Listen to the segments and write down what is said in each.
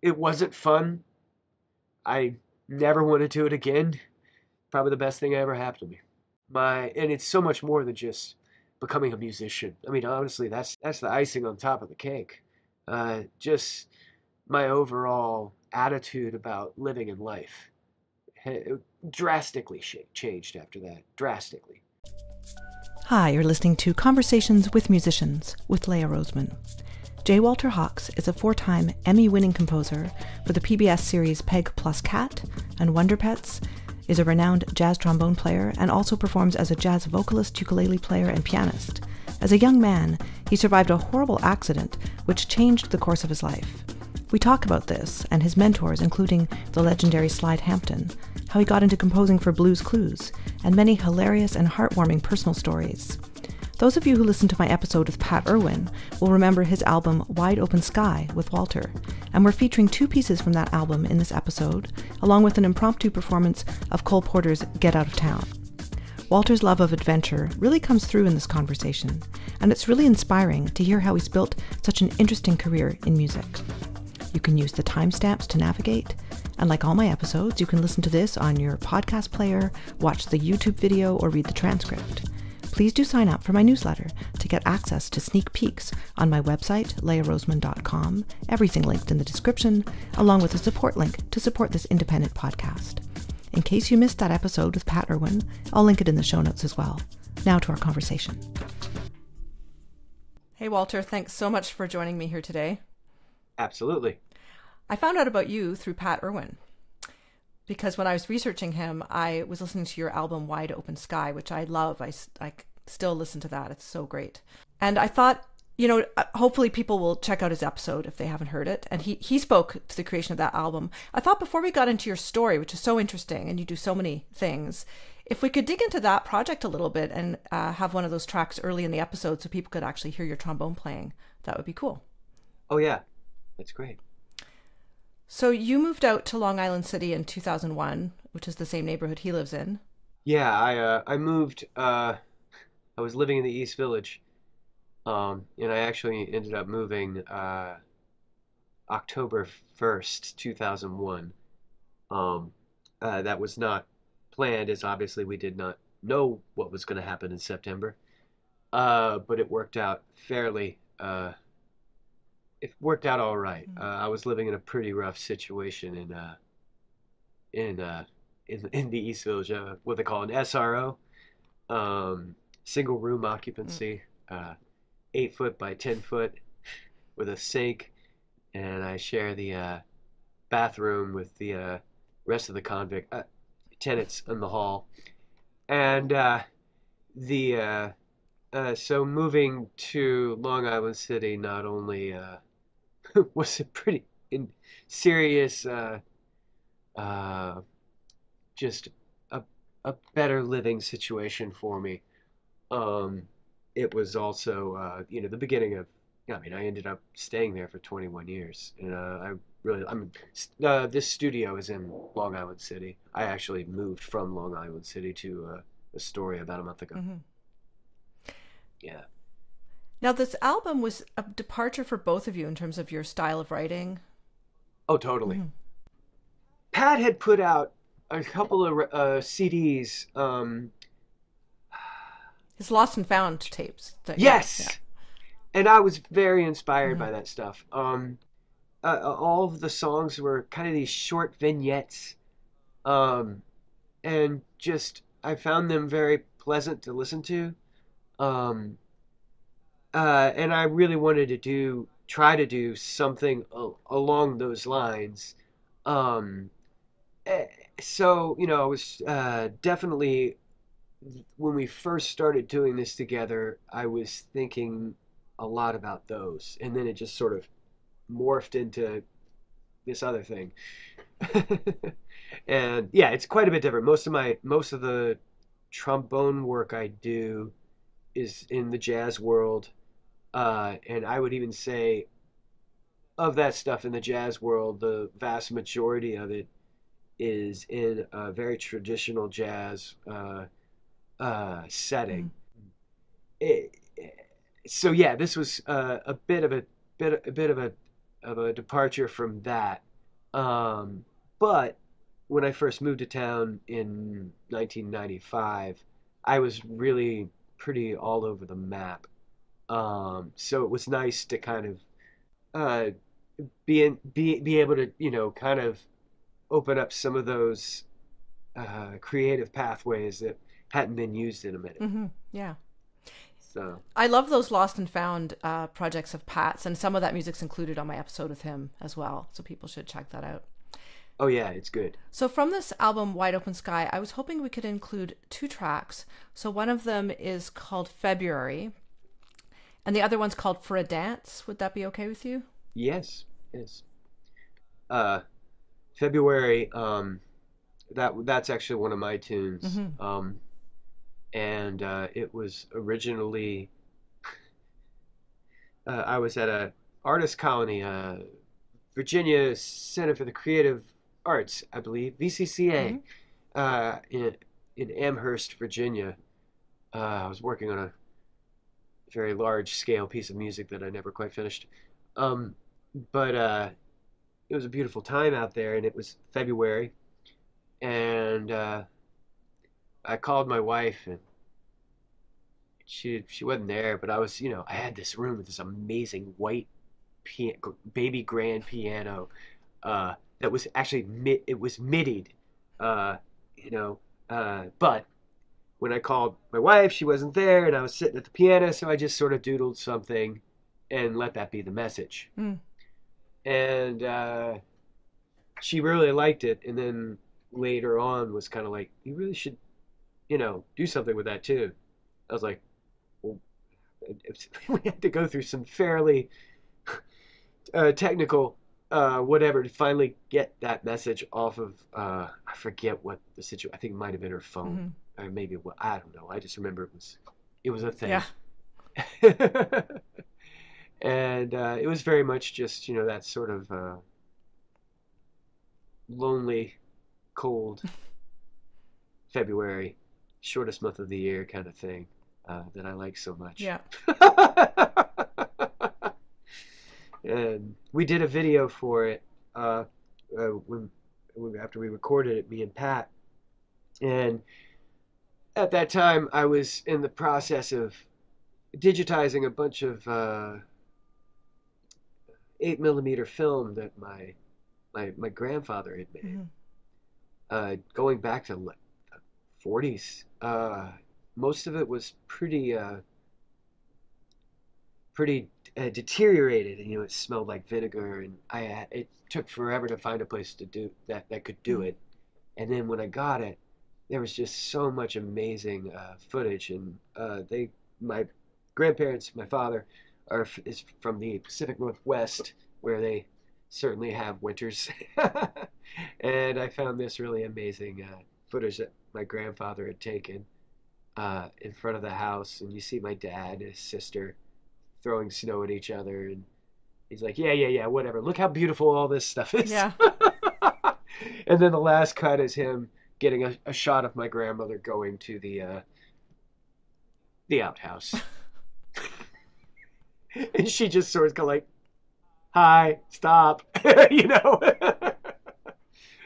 it wasn't fun. I never want to do it again. Probably the best thing that ever happened to me. And it's so much more than just becoming a musician. I mean, honestly, that's the icing on top of the cake. Just my overall attitude about living in life drastically changed after that. Drastically. Hi, you're listening to Conversations with Musicians with Leah Roseman. J. Walter Hawks is a 4-time Emmy-winning composer for the PBS series Peg+Cat and Wonder Pets, is a renowned jazz trombone player, and also performs as a jazz vocalist, ukulele player, and pianist. As a young man, he survived a horrible accident which changed the course of his life. We talk about this and his mentors, including the legendary Slide Hampton, how he got into composing for Blues Clues, and many hilarious and heartwarming personal stories. Those of you who listened to my episode with Pat Irwin will remember his album Wide Open Sky with Walter, and we're featuring 2 pieces from that album in this episode, along with an impromptu performance of Cole Porter's Get Out of Town. Walter's love of adventure really comes through in this conversation, and it's really inspiring to hear how he's built such an interesting career in music. You can use the timestamps to navigate, and like all my episodes, you can listen to this on your podcast player, watch the YouTube video, or read the transcript. Please do sign up for my newsletter to get access to sneak peeks on my website, leahroseman.com, everything linked in the description, along with a support link to support this independent podcast. In case you missed that episode with Pat Irwin, I'll link it in the show notes as well. Now to our conversation. Hey, Walter, thanks so much for joining me here today. Absolutely. I found out about you through Pat Irwin, because when I was researching him, I was listening to your album Wide Open Sky, which I love. I still listen to that. It's so great. And I thought, hopefully people will check out his episode if they haven't heard it. And he spoke to the creation of that album. I thought before we got into your story, which is so interesting, and you do so many things, if we could dig into that project a little bit and have one of those tracks early in the episode so people could actually hear your trombone playing, that would be cool. Oh, yeah. That's great. So you moved out to Long Island City in 2001, which is the same neighborhood he lives in. Yeah, I moved. I was living in the East Village, and I actually ended up moving October 1st, 2001. That was not planned, as obviously we did not know what was going to happen in September. But it worked out fairly. It worked out all right. I was living in a pretty rough situation in the East Village, what they call an SRO, single room occupancy, 8 foot by 10 foot, with a sink, and I share the bathroom with the rest of the convict tenants in the hall, and so moving to Long Island City not only was a pretty serious, just a better living situation for me. It was also, the beginning of, I ended up staying there for 21 years. And this studio is in Long Island City. I actually moved from Long Island City to Astoria about a month ago. Mm-hmm. Yeah. Now, this album was a departure for both of you in terms of your style of writing. Oh, totally. Mm-hmm. Pat had put out a couple of CDs. His Lost and Found tapes. Yes! Yeah. And I was very inspired by that stuff. All of the songs were kind of these short vignettes. And just, I found them very pleasant to listen to. And I really wanted to try to do something along those lines. So, I was definitely, when we first started doing this together, I was thinking a lot about those. And then it just sort of morphed into this other thing. And yeah, it's quite a bit different. Most of the trombone work I do is in the jazz world. And I would even say of that stuff in the jazz world, the vast majority of it is in a very traditional jazz setting. So yeah, this was a bit of a departure from that. But when I first moved to town in 1995, I was really pretty all over the map. So it was nice to kind of uh, be able to, kind of open up some of those creative pathways that hadn't been used in a minute. Yeah. So I love those lost and found projects of Pat's, and some of that music's included on my episode with him as well. So people should check that out. oh yeah, it's good. So from this album, Wide Open Sky, I was hoping we could include 2 tracks. So one of them is called February, and the other one's called For a Dance. Would that be okay with you? Yes, yes. Uh, February. That's actually one of my tunes. And it was originally I was at a artist colony, Virginia Center for the Creative Arts, I believe, VCCA, in Amherst, Virginia. I was working on a very large scale piece of music that I never quite finished. But it was a beautiful time out there, and it was February, and I called my wife, and she wasn't there, but I was, I had this room with this amazing white baby grand piano that was actually it was midied, but when I called my wife, she wasn't there, and I was sitting at the piano, so I just sort of doodled something and let that be the message. And she really liked it, and then later on was kind of like, you really should, do something with that too. I was like, well, we had to go through some fairly technical whatever to finally get that message off of I forget what the situation. I think it might have been her phone, or maybe I don't know. I just remember it was a thing. Yeah. And it was very much just that sort of lonely, cold February, shortest month of the year kind of thing that I like so much. Yeah. And we did a video for it after we recorded it, me and Pat. And at that time, I was in the process of digitizing a bunch of 8mm film that my grandfather had made, going back to the 40s. Most of it was pretty deteriorated, and it smelled like vinegar, and it took forever to find a place to do that could do it. And then when I got it, there was just so much amazing footage, and my grandparents, my father, is from the Pacific Northwest, where they certainly have winters. And I found this really amazing footage that my grandfather had taken in front of the house, and you see my dad and his sister throwing snow at each other, and he's like, yeah, whatever. Look how beautiful all this stuff is. Yeah. And then the last cut is him getting a shot of my grandmother going to the outhouse. And she just sort of like, hi, stop,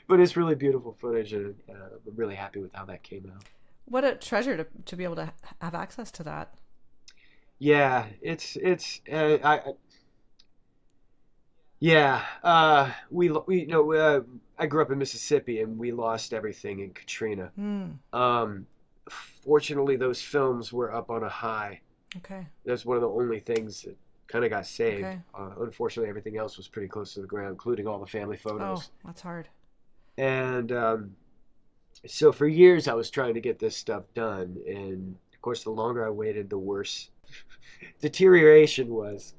But it's really beautiful footage, and I'm really happy with how that came out. What a treasure to be able to have access to that. Yeah, I grew up in Mississippi, and we lost everything in Katrina. Fortunately, those films were up on a high. Okay. That's one of the only things that kind of got saved. Okay. Unfortunately, everything else was pretty close to the ground, including all the family photos. Oh, that's hard. And so for years, I was trying to get this stuff done, and of course, the longer I waited, the worse deterioration was.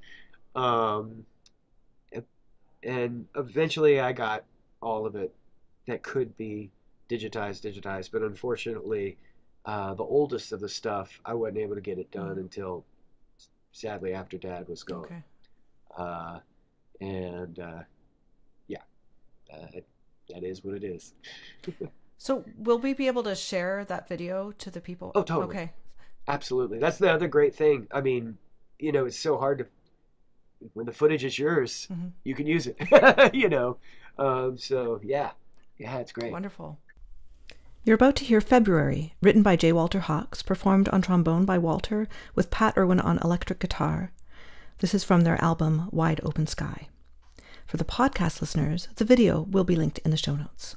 And eventually, I got all of it that could be digitized, but unfortunately, the oldest of the stuff, I wasn't able to get it done until, sadly, after Dad was gone. Okay. That is what it is. So will we be able to share that video to the people? Oh, totally. Okay. Absolutely. That's the other great thing. I mean, it's so hard when the footage is yours, you can use it, So yeah, it's great. Wonderful. You're about to hear February, written by J. Walter Hawks, performed on trombone by Walter, with Pat Irwin on electric guitar. This is from their album Wide Open Sky. For the podcast listeners, the video will be linked in the show notes.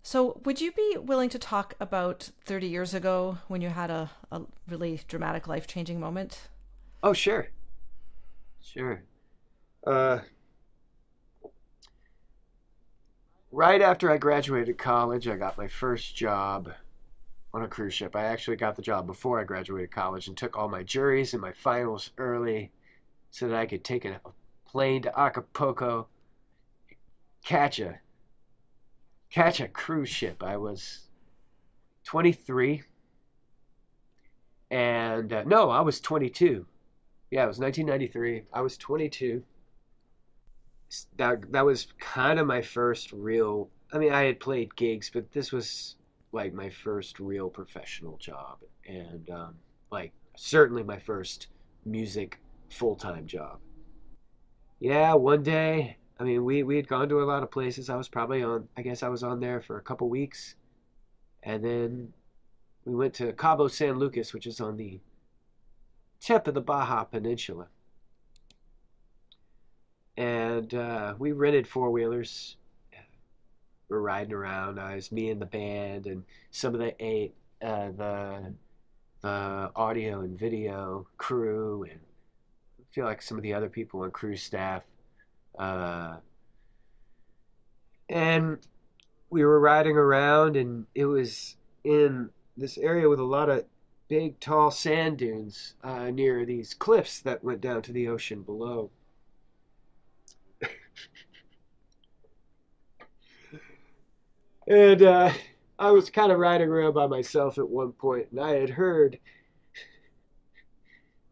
So would you be willing to talk about 30 years ago when you had a really dramatic, life-changing moment? Oh, sure. Sure. Right after I graduated college, I got my first job on a cruise ship. I actually got the job before I graduated college and took all my juries and my finals early so that I could take a plane to Acapulco, catch a cruise ship. I was 23, and no, I was 22. Yeah, it was 1993. I was 22. That was kind of my first real. I mean, I had played gigs, but this was like my first real professional job, and like certainly my first music full-time job. Yeah, one day. I mean, we had gone to a lot of places. I was probably on. I guess I was on there for a couple weeks, and then we went to Cabo San Lucas, which is on the tip of the Baja Peninsula. And we rented four-wheelers. We're riding around. It was me and the band and some of the audio and video crew, and I feel like some of the other people on crew staff. Uh, and we were riding around, and it was in this area with a lot of big, tall sand dunes near these cliffs that went down to the ocean below. And I was kind of riding around by myself at one point, and I had heard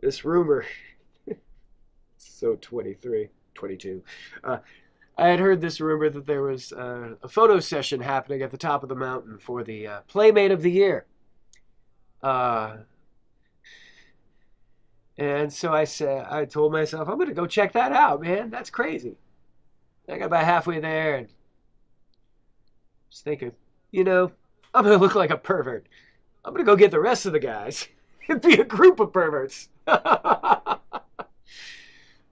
this rumor. So 23, 22. I had heard this rumor that there was a photo session happening at the top of the mountain for the Playmate of the Year. And so I told myself, I'm going to go check that out, man. That's crazy. I got about halfway there and was thinking, I'm going to look like a pervert. I'm going to go get the rest of the guys and be a group of perverts.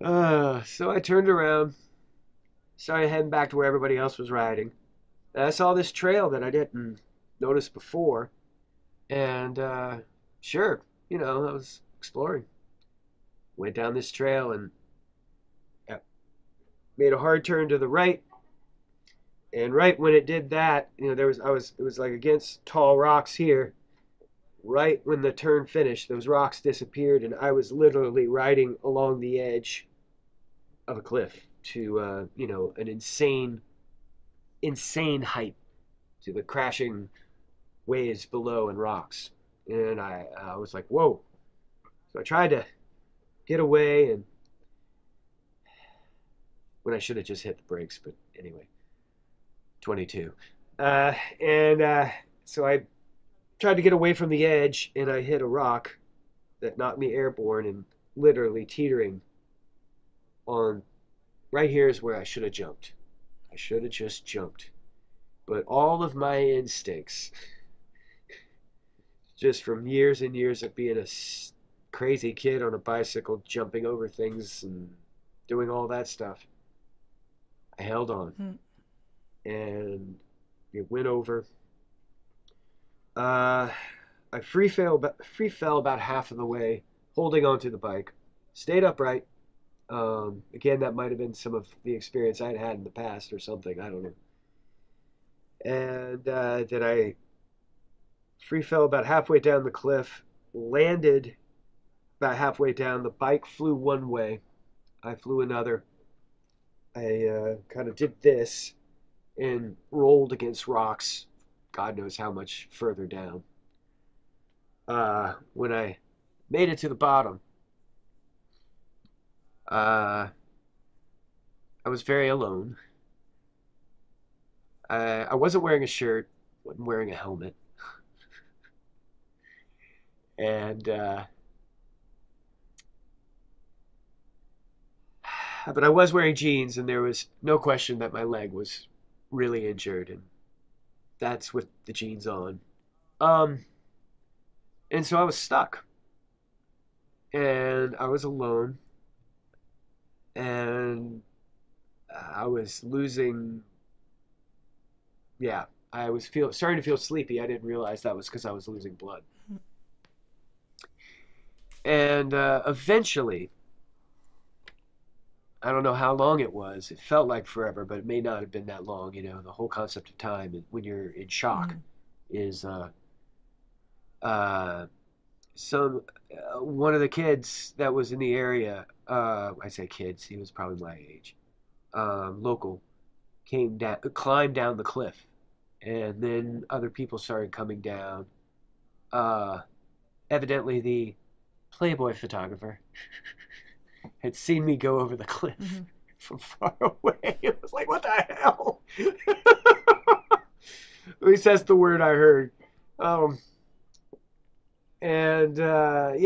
So I turned around, started heading back to where everybody else was riding. And I saw this trail that I didn't notice before. And sure, I was exploring. Went down this trail and made a hard turn to the right. And right when it did that, it was like against tall rocks here. Right when the turn finished, those rocks disappeared, and I was literally riding along the edge of a cliff to an insane height, to the crashing waves below and rocks. And I was like, whoa. So I tried to get away, and when I should have just hit the brakes, but anyway, 22. And so I tried to get away from the edge, and I hit a rock that knocked me airborne and literally teetering on. Right here is where I should have jumped. I should have just jumped. But all of my instincts, just from years and years of being a crazy kid on a bicycle, jumping over things and doing all that stuff, I held on. And it went over. I free fell about half of the way, holding onto the bike. Stayed upright. Again, that might have been some of the experience I'd had in the past or something. I don't know. And then I free fell about halfway down the cliff, landed about halfway down. The bike flew one way. I flew another. I kind of did this and rolled against rocks, God knows how much further down. When I made it to the bottom, I was very alone. I wasn't wearing a shirt, wasn't wearing a helmet, and but I was wearing jeans, and there was no question that my leg was really injured, and that's with the jeans on. And so I was stuck, and I was alone, and I was losing. Yeah, I was starting to feel sleepy. I didn't realize that was because I was losing blood. And eventually, I don't know how long it was. It felt like forever, but it may not have been that long. The whole concept of time when you're in shock is some one of the kids that was in the area. I say kids. He was probably my age. Local climbed down the cliff, and then other people started coming down. Evidently, the Playboy photographer had seen me go over the cliff from far away. It was like, what the hell? At least that's the word I heard. And there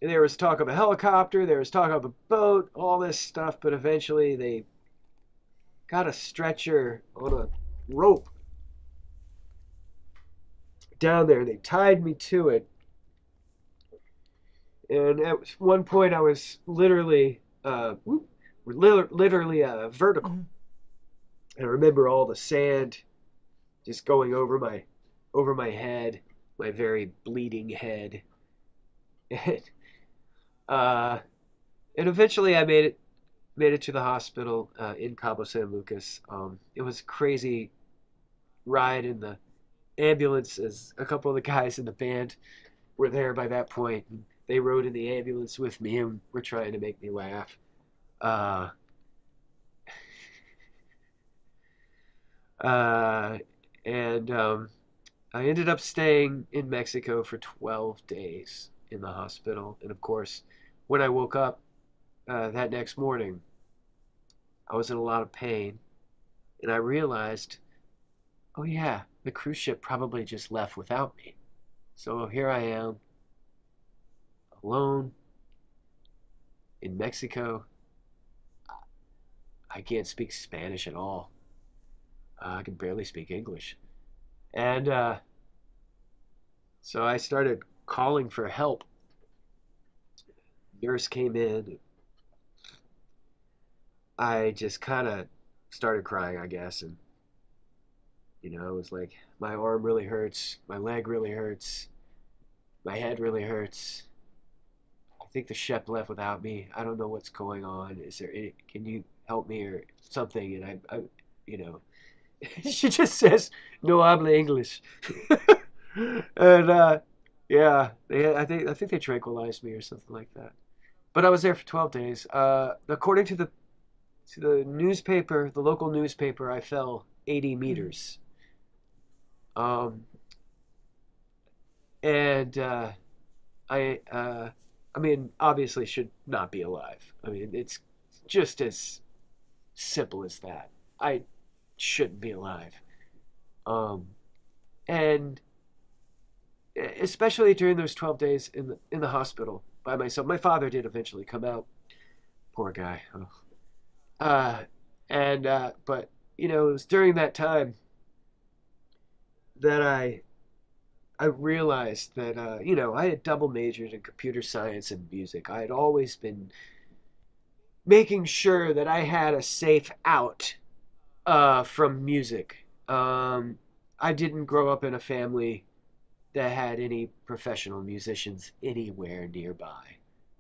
was talk of a helicopter, there was talk of a boat, all this stuff, but eventually they got a stretcher on a rope down there. They tied me to it. And at one point I was literally vertical. And I remember all the sand just going over my head, my very bleeding head. And eventually I made it to the hospital in Cabo San Lucas. It was a crazy ride in the ambulance, as a couple of the guys in the band were there by that point. And they rode in the ambulance with me and were trying to make me laugh. And I ended up staying in Mexico for 12 days in the hospital. And of course, when I woke up that next morning, I was in a lot of pain. And I realized, oh yeah, the cruise ship probably just left without me. So here I am, alone in Mexico. I can't speak Spanish at all. I can barely speak English. And so I started calling for help. Nurse came in. I just kind of started crying, I guess. And, it was like, my arm really hurts. My leg really hurts. My head really hurts. I think the chef left without me. I don't know what's going on. Can you help me or something? And she just says, no habla English. And I think they tranquilized me or something like that. But I was there for 12 days. According to the newspaper, the local newspaper, I fell 80 Mm. meters. Um, and I I mean, obviously should not be alive. I mean, it's just as simple as that. I shouldn't be alive. Um, and especially during those 12 days in the hospital by myself. My father did eventually come out. Poor guy. Oh. Uh, and but you know, it was during that time that I realized that you know, I had double majored in computer science and music. I had always been making sure that I had a safe out from music. I didn't grow up in a family that had any professional musicians anywhere nearby.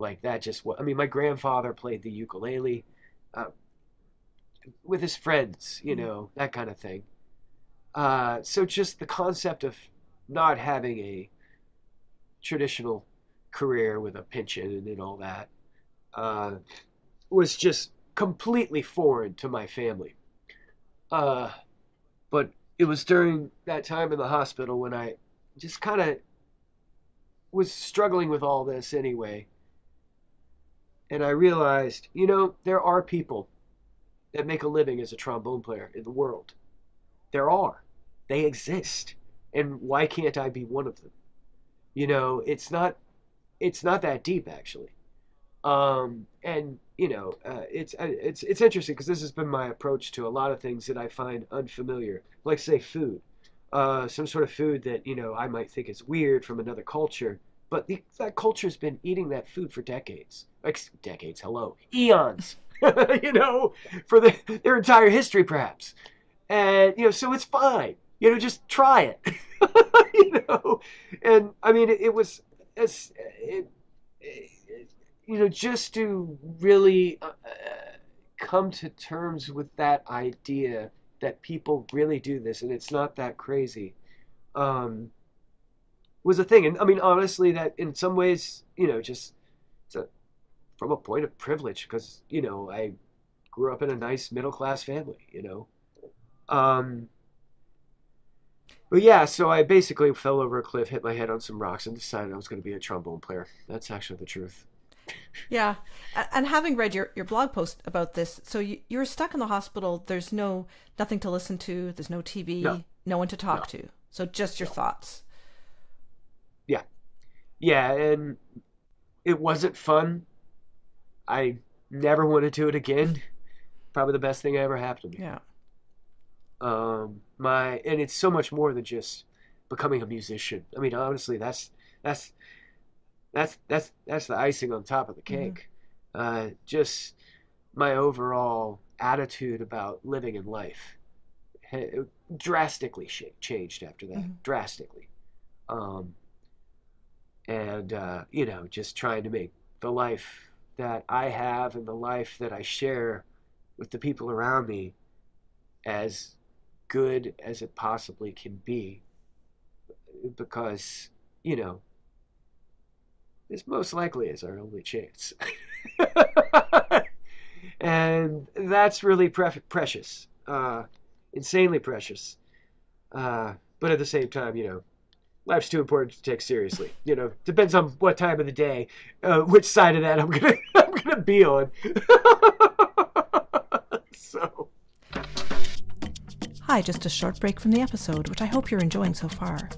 Like that just I mean, my grandfather played the ukulele uh, with his friends, you Mm. know, that kind of thing. So just the concept of not having a traditional career with a pension and all that uh, was just completely foreign to my family. Uh, but it was during that time in the hospital when I just kind of was struggling with all this anyway. And I realized, you know, there are people that make a living as a trombone player in the world. There are. They exist. And why can't I be one of them? You know, it's not that deep actually. And you know, it's interesting because this has been my approach to a lot of things that I find unfamiliar, like say food, some sort of food that you know I might think is weird from another culture, but that culture's been eating that food for decades, like decades, hello, eons, you know, for their entire history perhaps, and you know, so it's fine, you know, just try it, you know, and I mean, it was as it, you know, just to really come to terms with that idea that people really do this and it's not that crazy um, was a thing. And I mean, honestly, that in some ways, you know, just a, from a point of privilege because, you know, I grew up in a nice middle class family, you know. Um, but yeah, so I basically fell over a cliff, hit my head on some rocks, and decided I was going to be a trombone player. That's actually the truth. Yeah. And having read your blog post about this, so you're stuck in the hospital. There's nothing to listen to. There's no No, TV, no one to talk no, to. So just your no. thoughts. Yeah, yeah, and it wasn't fun. I never want to do it again. Probably the best thing that ever happened to me. Yeah. My and it's so much more than just becoming a musician. I mean, honestly, that's that's the icing on top of the Mm-hmm. cake. Just my overall attitude about living in life drastically changed after that. Mm-hmm. Drastically. Um, and you know, just trying to make the life that I have and the life that I share with the people around me as good as it possibly can be because you know this most likely is our only chance. And that's really precious, insanely precious, but at the same time, you know, life's too important to take seriously. You know, depends on what time of the day, which side of that I'm gonna I'm gonna be on. So Hi, just a short break from the episode, which I hope you're enjoying so far.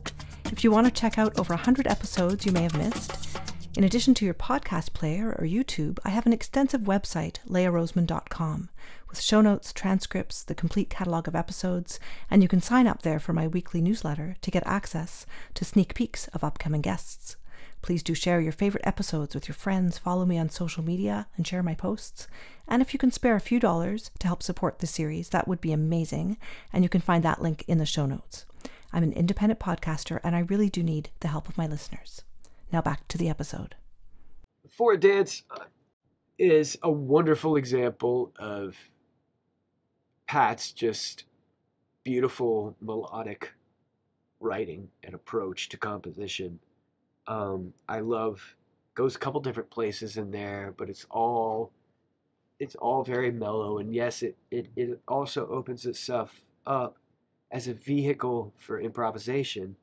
If you want to check out over 100 episodes you may have missed, in addition to your podcast player or YouTube, I have an extensive website, leahroseman.com, with show notes, transcripts, the complete catalog of episodes, and you can sign up there for my weekly newsletter to get access to sneak peeks of upcoming guests. Please do share your favorite episodes with your friends, follow me on social media, and share my posts. And if you can spare a few dollars to help support the series, that would be amazing, and you can find that link in the show notes. I'm an independent podcaster, and I really do need the help of my listeners. Now back to the episode. For Dance is a wonderful example of Pat's just beautiful melodic writing and approach to composition. I love goes a couple different places in there, but it's all very mellow. And yes, it also opens itself up as a vehicle for improvisation.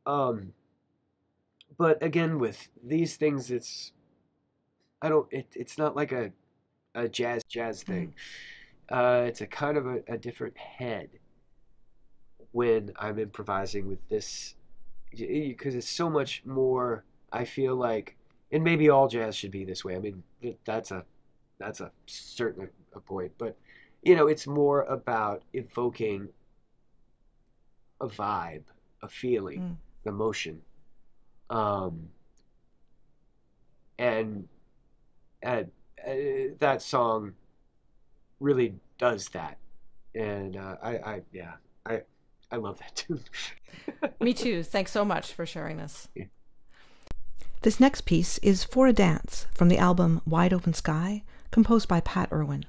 Um, but again, with these things, I don't it's not like a jazz Mm. thing. It's a kind of a different head when I'm improvising with this, because it's so much more. I feel like, and maybe all jazz should be this way. I mean, that's a certain a point, but it's more about evoking a vibe, a feeling, Mm. emotion, um, and uh, that song really does that, and yeah, I I love that tune. Me too. Thanks so much for sharing this. Yeah. This next piece is For a Dance from the album Wide Open Sky, composed by Pat Irwin.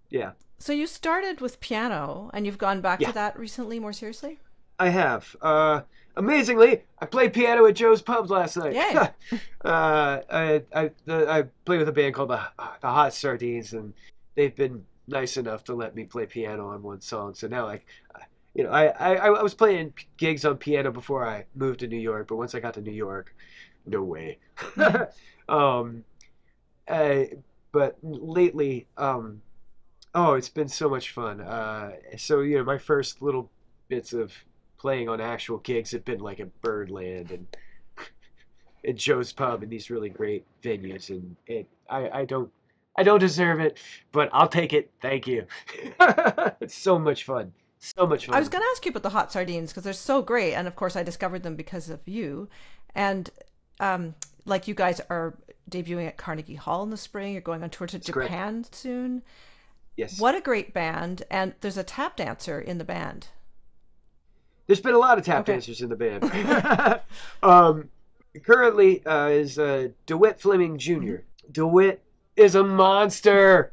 Yeah. So you started with piano and you've gone back to Yeah. that recently more seriously? I have. Amazingly, I played piano at Joe's Pub last night. Yay. I play with a band called the Hot Sardines, and they've been nice enough to let me play piano on one song. So now, like, I was playing gigs on piano before I moved to New York, but once I got to New York, no way. um, uh, but lately, oh, it's been so much fun. So my first little bits of playing on actual gigs have been like at Birdland and at Joe's Pub and these really great venues, and I don't deserve it, but I'll take it. Thank you. It's so much fun. So much I was fun. going to ask you about the Hot Sardines because they're so great, and of course I discovered them because of you. And like you guys are debuting at Carnegie Hall in the spring. You're going on tour to That's correct. Japan soon. Yes. What a great band! And there's a tap dancer in the band. There's been a lot of tap Okay. dancers in the band. um, Currently is DeWitt Fleming Mhm. Jr. DeWitt is a monster.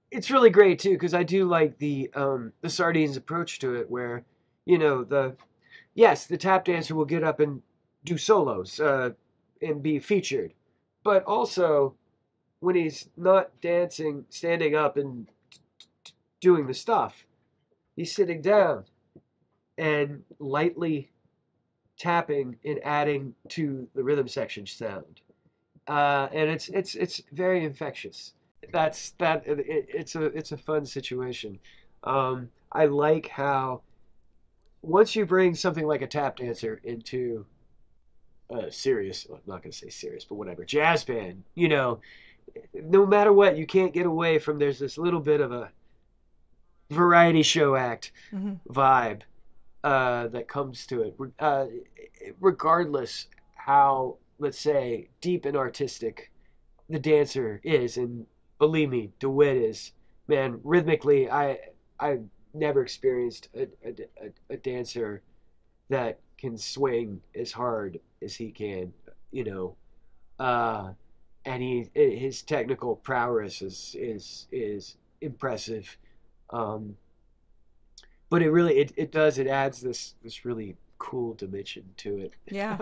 It's really great too because I do like the Sardines approach to it, where the yes, the tap dancer will get up and do solos and be featured, but also when he's not dancing, standing up and doing the stuff, he's sitting down and lightly tapping and adding to the rhythm section sound, and it's very infectious. It's a fun situation. I like how once you bring something like a tap dancer into a serious, well, I'm not going to say serious, but whatever, jazz band, no matter what, you can't get away from there's this little bit of a variety show act Hmm. vibe that comes to it, regardless how, let's say, deep and artistic the dancer is. And believe me, DeWitt is, man, rhythmically, I've never experienced a dancer that can swing as hard as he can, you know. Uh, and his technical prowess is impressive. Um, but it adds this really cool dimension to it. Yeah.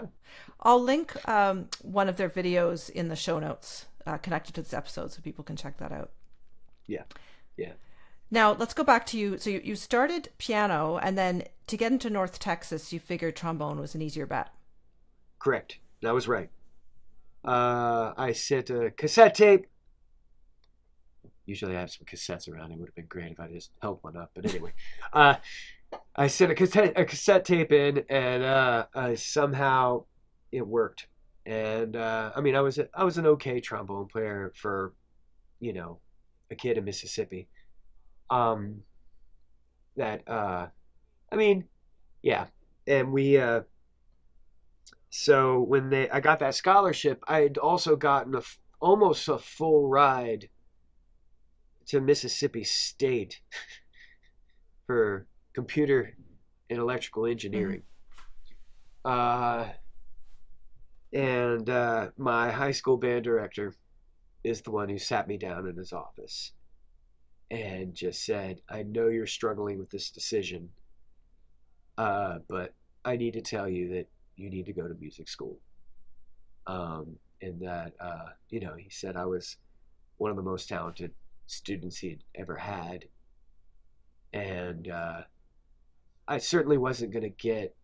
I'll link one of their videos in the show notes connected to this episode so people can check that out. Yeah, yeah, Now, let's go back to you. So you started piano, and then to get into North Texas, you figured trombone was an easier bet. correct. That was right. I sent a cassette tape. Usually I have some cassettes around. It would have been great if I just held one up. But anyway, uh, I sent a cassette tape in, and somehow it worked. And I mean, I was an okay trombone player for you know a kid in Mississippi. Um, that I mean, yeah. And so when I got that scholarship, I had also gotten almost a full ride to Mississippi State for computer and electrical Hmm. engineering. Uh, and my high school band director is the one who sat me down in his office and just said, I know you're struggling with this decision, but I need to tell you that you need to go to music school. And that, he said I was one of the most talented students he'd ever had. And I certainly wasn't going to get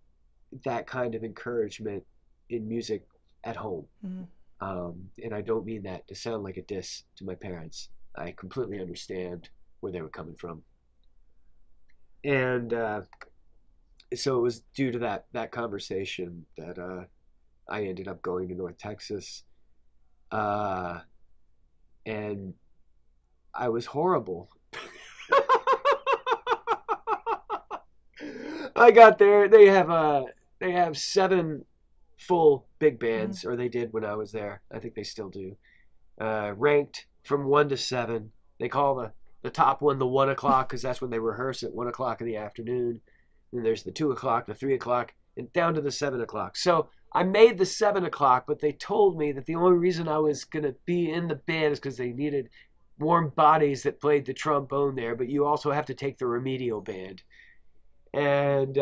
that kind of encouragement in music at home. Hmm. And I don't mean that to sound like a diss to my parents. I completely understand where they were coming from. And so it was due to that conversation that I ended up going to North Texas. Uh, and I was horrible. I got there. They have seven full big Hmm. bands, or they did when I was there. I think they still do. Ranked from 1 to 7. They call the top one the 1 o'clock because that's when they rehearse at 1 o'clock in the afternoon. Then there's the 2 o'clock, the 3 o'clock, and down to the 7 o'clock. So I made the 7 o'clock, but they told me that the only reason I was gonna be in the band is because they needed warm bodies that played the trombone there. But you also have to take the remedial band, and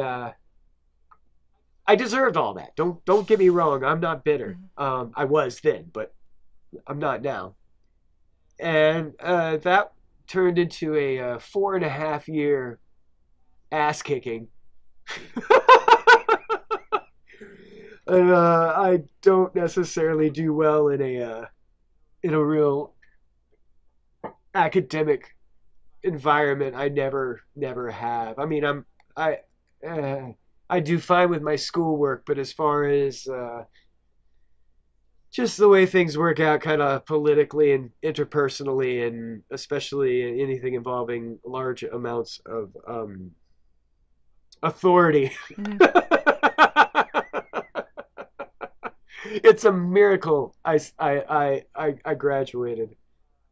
I deserved all that. Don't get me wrong. I'm not bitter. Mhm. I was then, but I'm not now. And that turned into a 4.5 year ass kicking. And I don't necessarily do well in a real academic environment. I never have. I mean, I uh, I do fine with my schoolwork, but as far as just the way things work out, kind of politically and interpersonally, and especially anything involving large amounts of authority. Mhm. It's a miracle I graduated.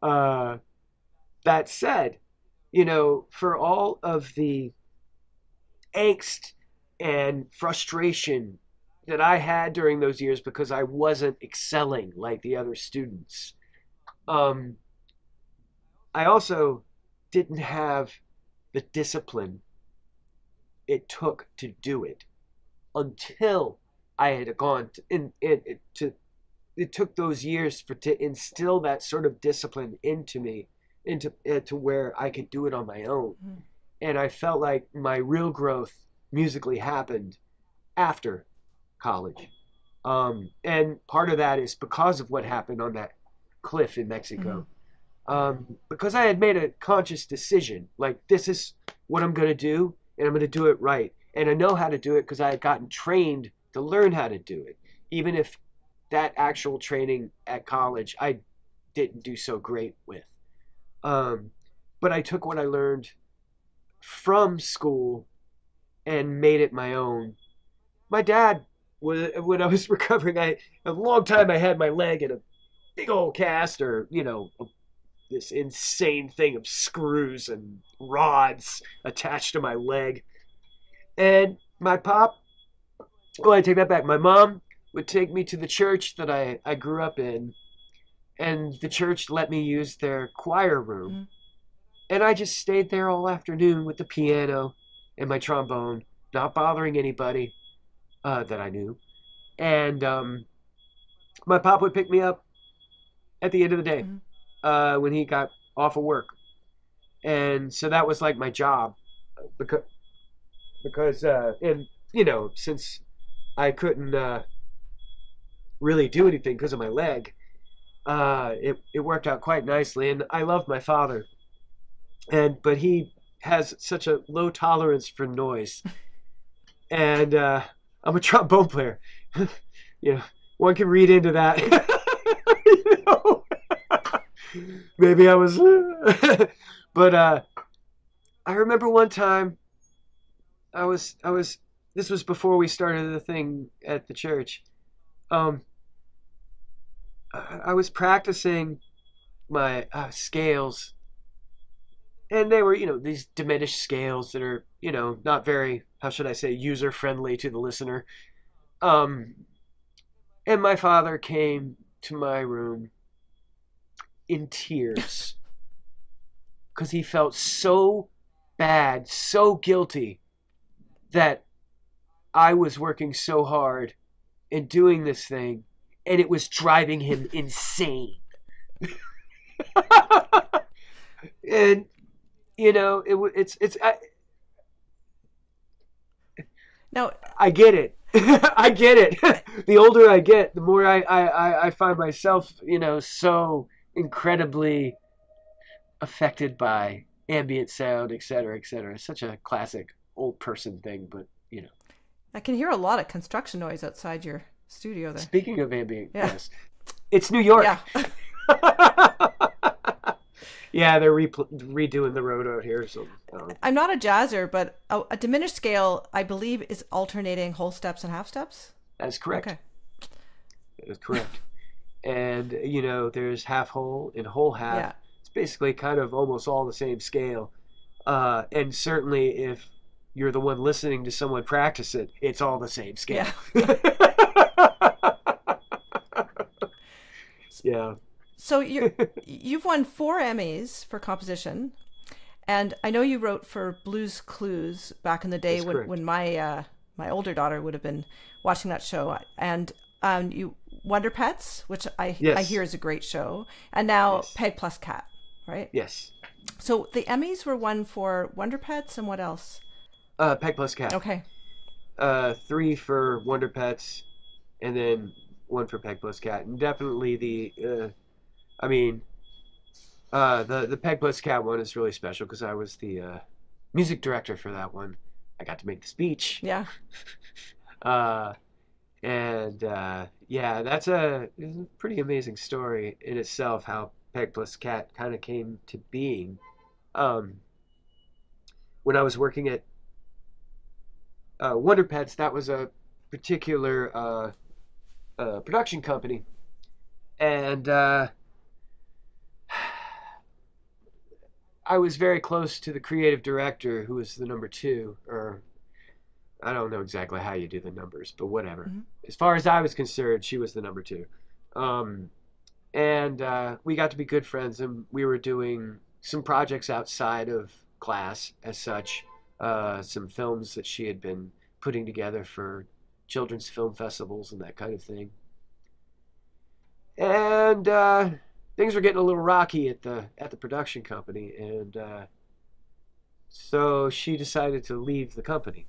Uh, that said, for all of the angst and frustration that I had during those years because I wasn't excelling like the other students, um, I also didn't have the discipline it took to do it until I had gone to it took those years to instill that sort of discipline into me, into to where I could do it on my own. Mhm. And I felt like my real growth musically happened after college. And part of that is because of what happened on that cliff in Mhm. Mexico. Because I had made a conscious decision, like this is what I'm going to do, and I'm going to do it right. And I know how to do it because I had gotten trained to learn how to do it, even if that actual training at college I didn't do so great with. Um, but I took what I learned from school and made it my own. My dad was when I was recovering. I a long time I had my leg in a big old cast, or this insane thing of screws and rods attached to my leg. And my pop, well, I take that back. My mom would take me to the church that I grew up in, and the church let me use their choir room. Mhm. And I just stayed there all afternoon with the piano and my trombone, not bothering anybody that I knew. And my pop would pick me up at the end of the day Mhm. when he got off of work. And so that was like my job because and since I couldn't really do anything because of my leg, it worked out quite nicely. And I love my father, but he has such a low tolerance for noise, and I'm a trombone player. you know, one can read into that. you know? Maybe I was, but I remember one time I was. This was before we started the thing at the church. Um, I was practicing my scales, and they were, these diminished scales that are, not very, how should I say, user friendly to the listener. Um, and my father came to my room in tears because he felt so bad, so guilty that I was working so hard and doing this thing, and it was driving him insane. And Now, I get it. I get it. The older I get, the more I find myself, so incredibly affected by ambient sound, et cetera, et cetera. It's such a classic old person thing, but I can hear a lot of construction noise outside your studio there. speaking of ambient, Yeah. yes, it's New York. Yeah. Yeah, they're redoing the road out here, so I'm not a jazzer, but a diminished scale, I believe, is alternating whole steps and half steps. that's correct. Okay. That's correct. And there's half whole and whole half. Yeah. It's basically kind of almost all the same scale. And certainly if you're the one listening to someone practice it, it's all the same scale. Yeah. Yeah. So you've won 4 Emmys for composition, and I know you wrote for Blues Clues back in the day That's when correct. when my my older daughter would have been watching that show. And you Wonder Pets, which I Yes. hear is a great show, and now Yes. Peg+Cat, right? Yes. So the Emmys were won for Wonder Pets and what else? Peg+Cat. Okay. 3 for Wonder Pets, and then 1 for Peg+Cat. And definitely the Peg+Cat one is really special because I was the music director for that one. I got to make the speech. Yeah. Yeah, that's a pretty amazing story in itself, how Peg+Cat kind of came to being. When I was working at Wonder Pets, that was a particular production company, and I was very close to the creative director, who was the number 2, or I don't know exactly how you do the numbers, but whatever. Mm-hmm. As far as I was concerned, she was the number 2. And we got to be good friends, and we were doing some projects outside of class as such, some films that she had been putting together for children's film festivals and that kind of thing. And things were getting a little rocky at the production company, and so she decided to leave the company.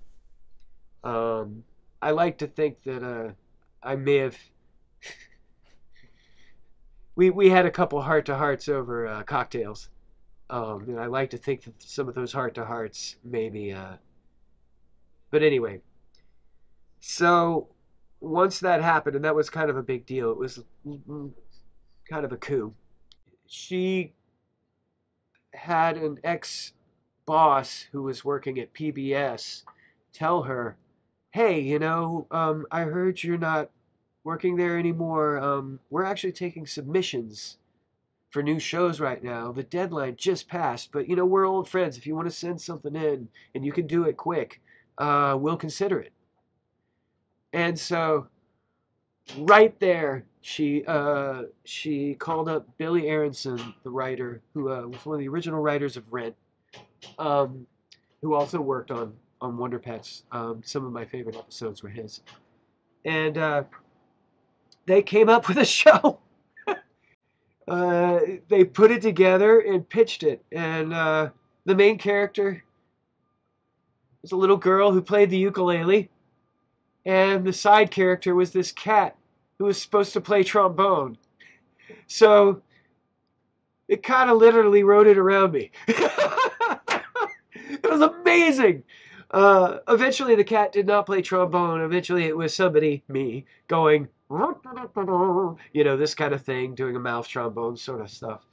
I like to think that I may have we had a couple heart-to-hearts over cocktails, and I like to think that some of those heart-to-hearts maybe. But anyway, so once that happened, and that was kind of a big deal. It was kind of a coup. She had an ex-boss who was working at PBS tell her, "Hey, I heard you're not working there anymore. We're actually taking submissions for new shows right now. The deadline just passed, but we're old friends. If you want to send something in and you can do it quick, we'll consider it." And so right there, she called up Billy Aronson, the writer, who was one of the original writers of Rent, who also worked on Wonder Pets. Some of my favorite episodes were his. And they came up with a show. They put it together and pitched it. And the main character was a little girl who played the ukulele. And the side character was this cat who was supposed to play trombone. So it kind of literally wrote it around me. It was amazing. Eventually the cat did not play trombone. Eventually it was somebody, me, going, this kind of thing, doing a mouth trombone sort of stuff.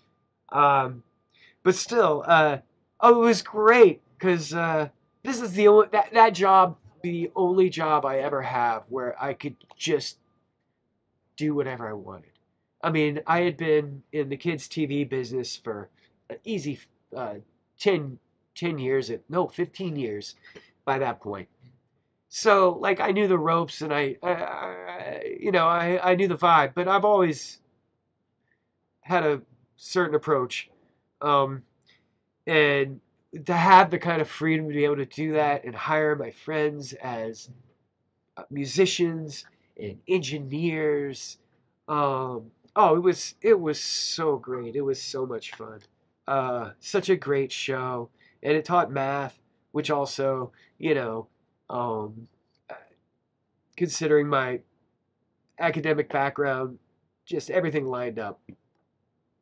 But still, it was great because this is the only, that job, the only job I ever have where I could just do whatever I wanted. I mean, I had been in the kids' TV business for an easy 10 years, 15 years by that point. So, like, I knew the ropes and I knew the vibe, but I've always had a certain approach. And to have the kind of freedom to be able to do that and hire my friends as musicians and engineers. It was so great. It was so much fun. Such a great show. And it taught math, which also, considering my academic background, just everything lined up.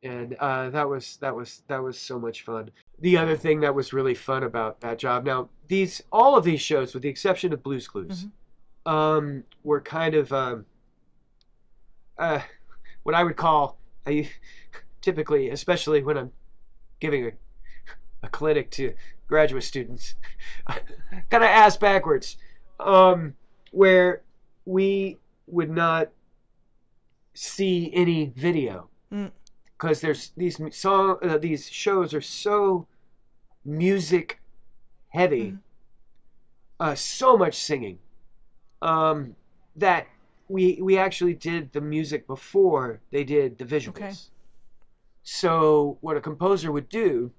And that was so much fun. The other thing that was really fun about that job, now all of these shows, with the exception of Blue's Clues, were kind of what I would call, typically, especially when I'm giving a clinic to graduate students, kind of ass backwards, where we would not see any video. Because there's these shows are so music heavy, so much singing, that we actually did the music before they did the visuals. Okay. So what a composer would do,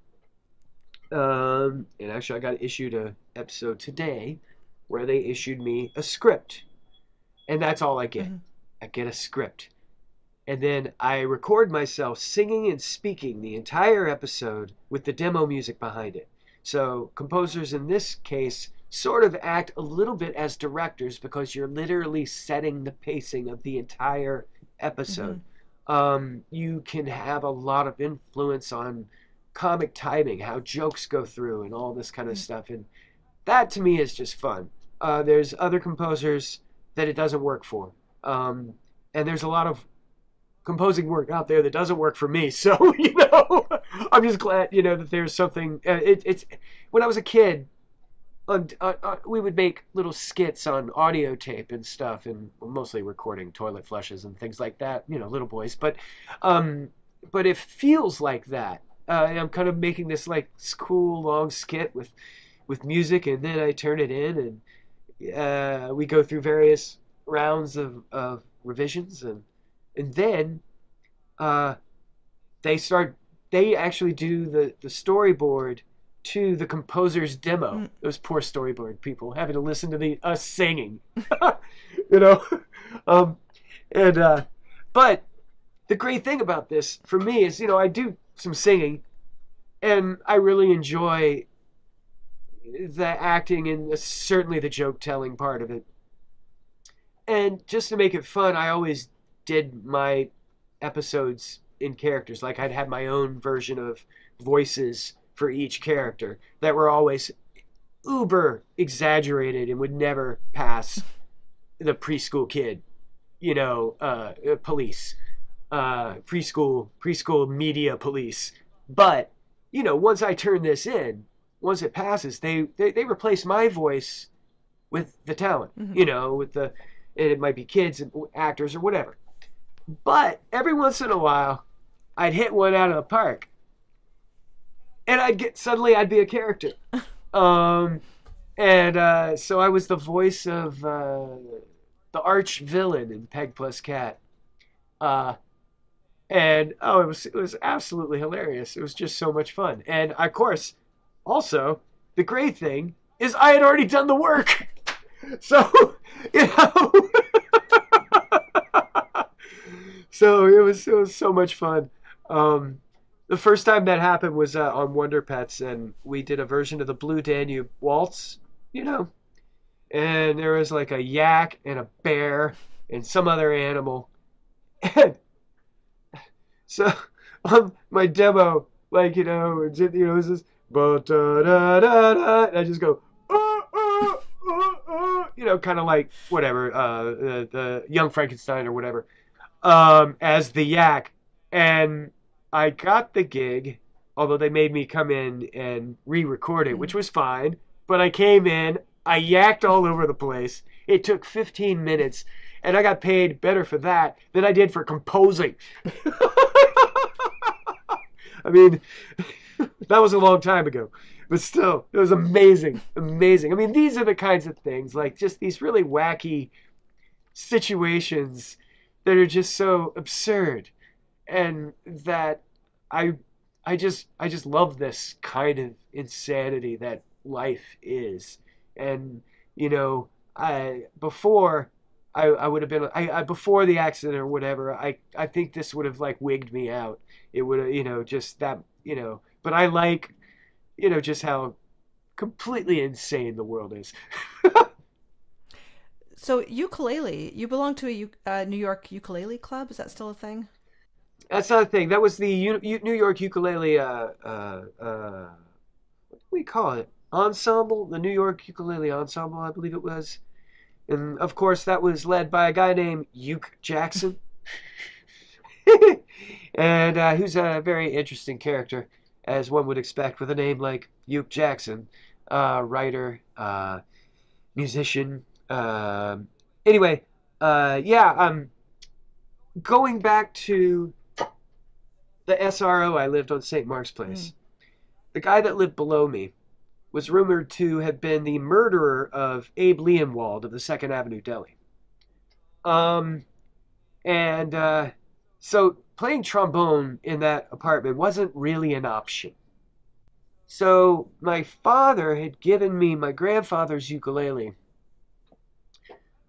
and actually I got issued an episode today where they issued me a script. And that's all I get. Mm-hmm. I get a script. And then I record myself singing and speaking the entire episode with the demo music behind it. So composers in this case sort of act a little bit as directors because you're literally setting the pacing of the entire episode. You can have a lot of influence on comic timing, how jokes go through, and all this kind of stuff. And that to me is just fun. There's other composers that it doesn't work for. And there's a lot of composing work out there that doesn't work for me. So, I'm just glad, that there's something. It's when I was a kid, we would make little skits on audio tape and stuff, and mostly recording toilet flushes and things like that. Little boys, but it feels like that. I'm kind of making this like cool long skit with music, and then I turn it in, and we go through various rounds of revisions, and then they actually do the storyboard to the composer's demo. Those poor storyboard people having to listen to us singing. But the great thing about this for me is, I do some singing, and I really enjoy the acting and certainly the joke telling part of it. And just to make it fun, I always did my episodes in characters. Like I'd have my own version of voices for each character that were always uber exaggerated and would never pass the preschool kid, police, preschool media police. But, once I turn this in, once it passes, they replace my voice with the talent, and it might be kids and actors or whatever. But every once in a while, I'd hit one out of the park, and I'd be a character. So I was the voice of the arch villain in Peg+Cat. It was absolutely hilarious. It was just so much fun. And of course, also, the great thing is I had already done the work. So, so it was so much fun. The first time that happened was on Wonder Pets, and we did a version of the Blue Danube Waltz, and there was like a yak and a bear and some other animal. And so on my demo, it was this, and I just go, kind of like whatever, the Young Frankenstein or whatever, as the yak. And I got the gig, although they made me come in and re-record it, which was fine. But I came in, I yacked all over the place. It took 15 minutes, and I got paid better for that than I did for composing. I mean, that was a long time ago. But still, it was amazing, amazing. I mean, these are the kinds of things, like just these really wacky situations that are just so absurd. And that I just love this kind of insanity that life is. And before I would have been before the accident or whatever, I think this would have like wigged me out. It would have just that but I like just how completely insane the world is. So ukulele, you belong to a New York ukulele club. Is that still a thing? That's not a thing. That was the New York ukulele, what do we call it? Ensemble? The New York Ukulele Ensemble, I believe it was. And, of course, that was led by a guy named Uke Jackson. And who's a very interesting character, as one would expect with a name like Uke Jackson. Writer, musician. Anyway, going back to the SRO I lived on St. Mark's Place. The guy that lived below me was rumored to have been the murderer of Abe Leonwald of the 2nd Avenue Deli. So playing trombone in that apartment wasn't really an option. So my father had given me my grandfather's ukulele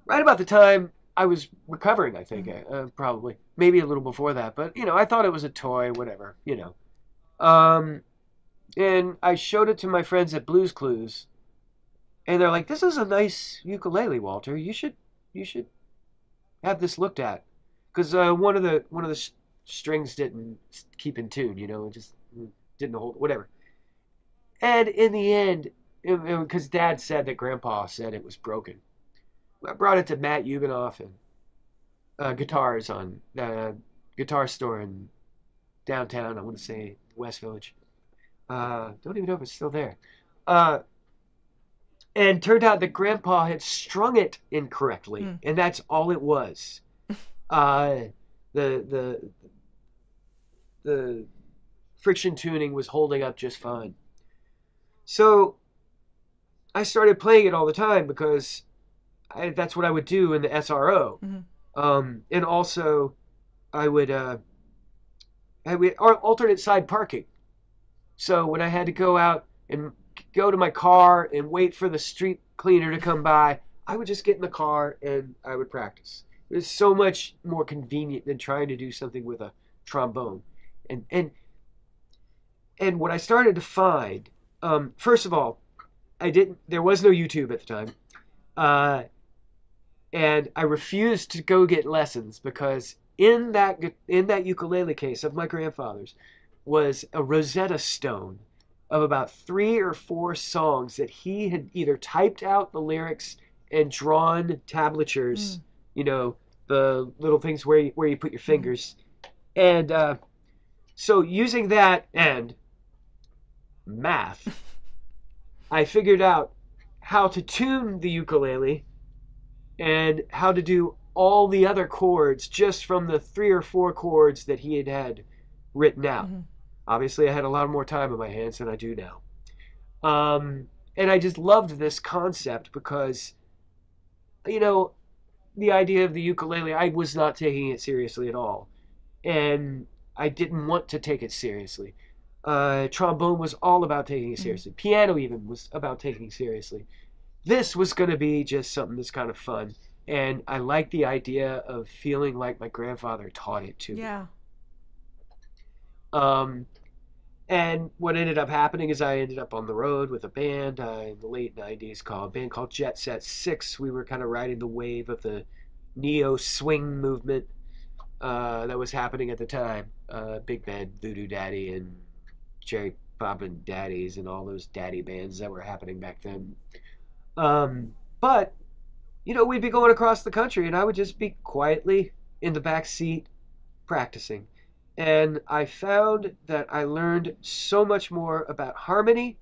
right about the time I was recovering, I think, probably. Maybe a little before that. But, I thought it was a toy, whatever. Um, and I showed it to my friends at Blues Clues, and they're like, "This is a nice ukulele, Walter. You should have this looked at." Because one of the strings didn't keep in tune, it just didn't hold, whatever. And in the end, because Dad said that Grandpa said it was broken, I brought it to Matt Hugenoff and guitars on guitar store in downtown. I want to say West Village. Don't even know if it's still there. Uh, and turned out that Grandpa had strung it incorrectly, and that's all it was. Uh, the the the friction tuning was holding up just fine. So I started playing it all the time because that's what I would do in the SRO. And also I would alternate side parking. So when I had to go out and go to my car and wait for the street cleaner to come by, I would just get in the car and I would practice. It was so much more convenient than trying to do something with a trombone. And and and what I started to find, first of all, there was no YouTube at the time. Uh, and I refused to go get lessons because in that ukulele case of my grandfather's was a Rosetta Stone of about 3 or 4 songs that he had either typed out the lyrics and drawn tablatures, the little things where you put your fingers, and so using that and math, I figured out how to tune the ukulele and how to do all the other chords just from the 3 or 4 chords that he had written out. Obviously, I had a lot more time on my hands than I do now. And I just loved this concept because, the idea of the ukulele, I was not taking it seriously at all. And I didn't want to take it seriously. Trombone was all about taking it seriously. Piano even was about taking it seriously. This was going to be just something that's kind of fun. And I like the idea of feeling like my grandfather taught it to me. Yeah. And what ended up happening is I ended up on the road with a band in the late 90s a band called Jet Set 6. We were kind of riding the wave of the neo swing movement that was happening at the time. Big Band, Voodoo Daddy, and Jerry Poppin' Daddies, and all those daddy bands that were happening back then. But, we'd be going across the country, and I would just be quietly in the back seat practicing. And I found that I learned so much more about harmony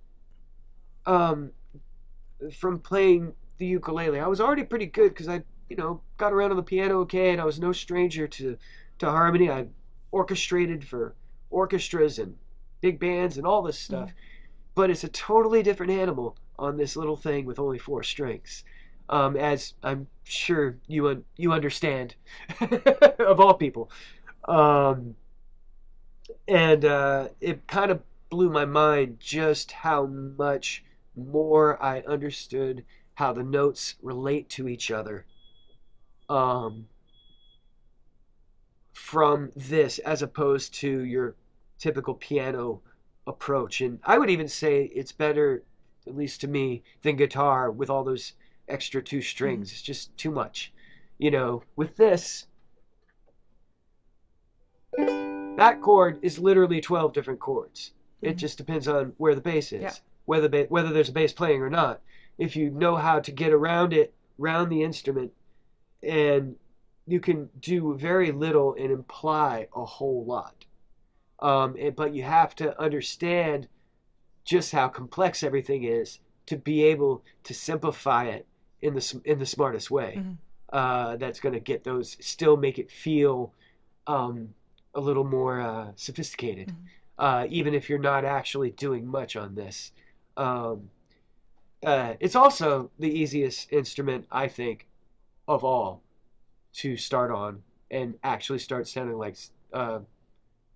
from playing the ukulele. I was already pretty good because I, got around on the piano okay, and I was no stranger to harmony. I orchestrated for orchestras and big bands and all this stuff. But it's a totally different animal on this little thing with only 4 strings. As I'm sure you understand, of all people. And it kind of blew my mind just how much more I understood how the notes relate to each other from this as opposed to your typical piano approach. And I would even say it's better, at least to me, than guitar with all those extra 2 strings. It's just too much. With this, that chord is literally 12 different chords. It just depends on where the bass is, whether there's a bass playing or not. If you know how to get around the instrument, and you can do very little and imply a whole lot. But you have to understand just how complex everything is to be able to simplify it in the smartest way. That's going to still make it feel a little more sophisticated, even if you're not actually doing much on this. It's also the easiest instrument, I think, of all to start on and actually start sounding like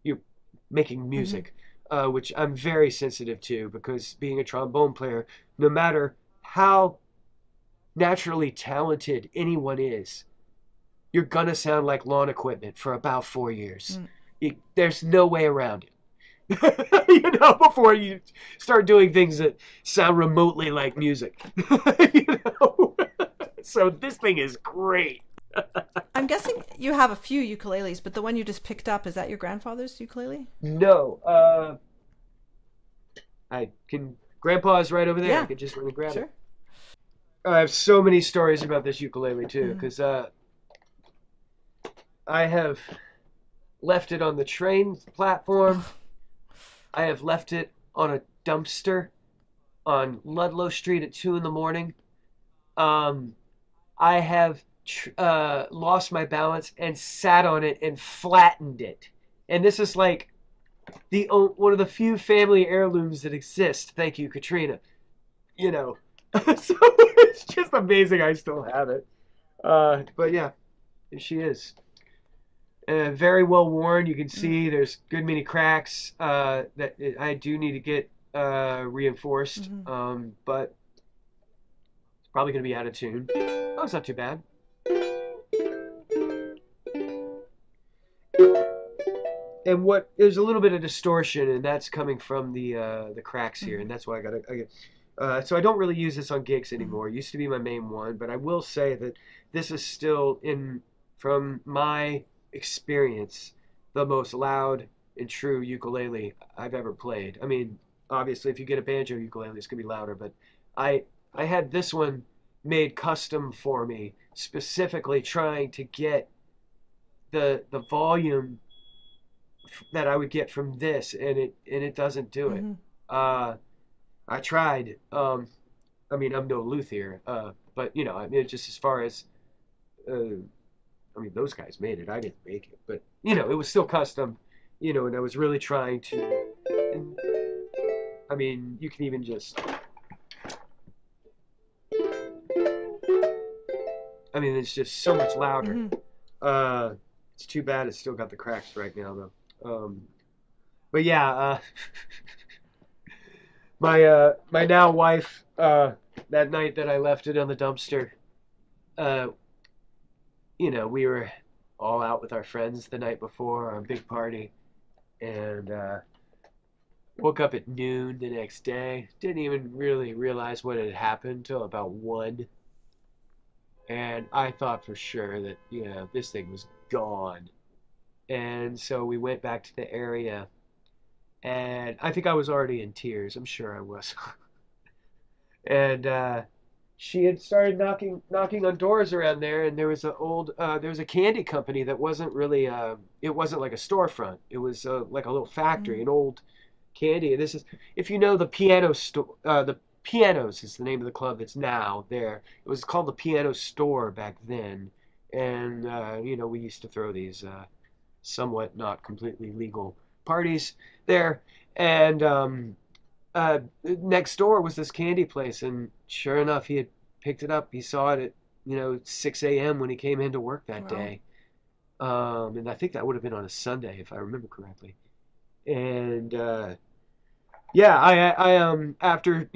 you're making music, which I'm very sensitive to because being a trombone player, no matter how naturally talented anyone is, you're gonna sound like lawn equipment for about 4 years. Mm. There's no way around it. Before you start doing things that sound remotely like music. you know? So this thing is great. I'm guessing you have a few ukuleles, but the one you just picked up, is that your grandfather's ukulele? No, Grandpa's right over there. Yeah, I could just really grab sure. it. I have so many stories about this ukulele too, because I have left it on the train platform. I have left it on a dumpster on Ludlow Street at 2 in the morning. I have lost my balance and sat on it and flattened it. And this is like one of the few family heirlooms that exist. Thank you, Katrina. So it's just amazing I still have it. But yeah, she is. Very well worn. You can see there's good many cracks that I do need to get reinforced. But it's probably going to be out of tune. Oh, it's not too bad. And there's a little bit of distortion, and that's coming from the cracks here, and that's why so I don't really use this on gigs anymore. It used to be my main one, but I will say that this is still, from my experience, the most loud and true ukulele I've ever played. I mean, obviously, if you get a banjo ukulele, it's gonna be louder, but I had this one made custom for me, specifically trying to get the volume that I would get from this, and it doesn't do it. I tried. I mean, I'm no luthier, but I mean, just as far as, I mean, those guys made it. I didn't make it, but it was still custom, and I was really trying to. And, I mean, you can even just. I mean, it's just so much louder. It's too bad it's still got the cracks right now, though. But yeah, my now wife, that night that I left it on the dumpster, we were all out with our friends the night before our big party, and woke up at noon the next day. Didn't even really realize what had happened until about 1. And I thought for sure that, this thing was gone. And so we went back to the area, and I think I was already in tears. I'm sure I was. And she had started knocking on doors around there, and there was a candy company that wasn't really it wasn't like a storefront. It was like a little factory, an old candy. And this is, if you know the piano store, the Pianos is the name of the club that's now there. It was called the Piano Store back then, and we used to throw these somewhat not completely legal parties there. And next door was this candy place, and sure enough, he had picked it up. He saw it at 6 a.m. when he came into work that day. And I think that would have been on a Sunday, if I remember correctly. And yeah, I after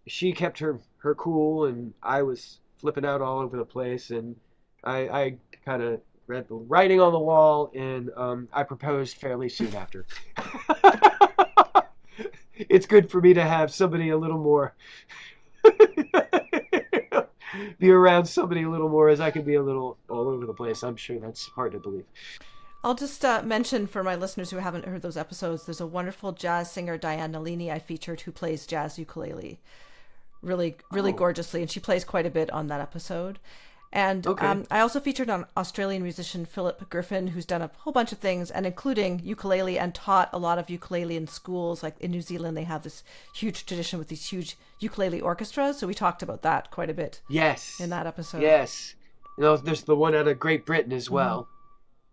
she kept her cool, and I was flipping out all over the place, and I kind of read the writing on the wall, and I proposed fairly soon after. It's good for me to have somebody a little more be around somebody a little more, as I can be a little all over the place. I'm sure that's hard to believe. I'll just mention for my listeners who haven't heard those episodes, there's a wonderful jazz singer, Diane Nalini, I featured, who plays jazz ukulele really gorgeously, and she plays quite a bit on that episode. And I also featured an Australian musician, Philip Griffin, who's done a whole bunch of things, and including ukulele, and taught a lot of ukulele in schools. Like in New Zealand, they have this huge tradition with these huge ukulele orchestras. So we talked about that quite a bit. Yes. In that episode. Yes. There's the one out of Great Britain as well.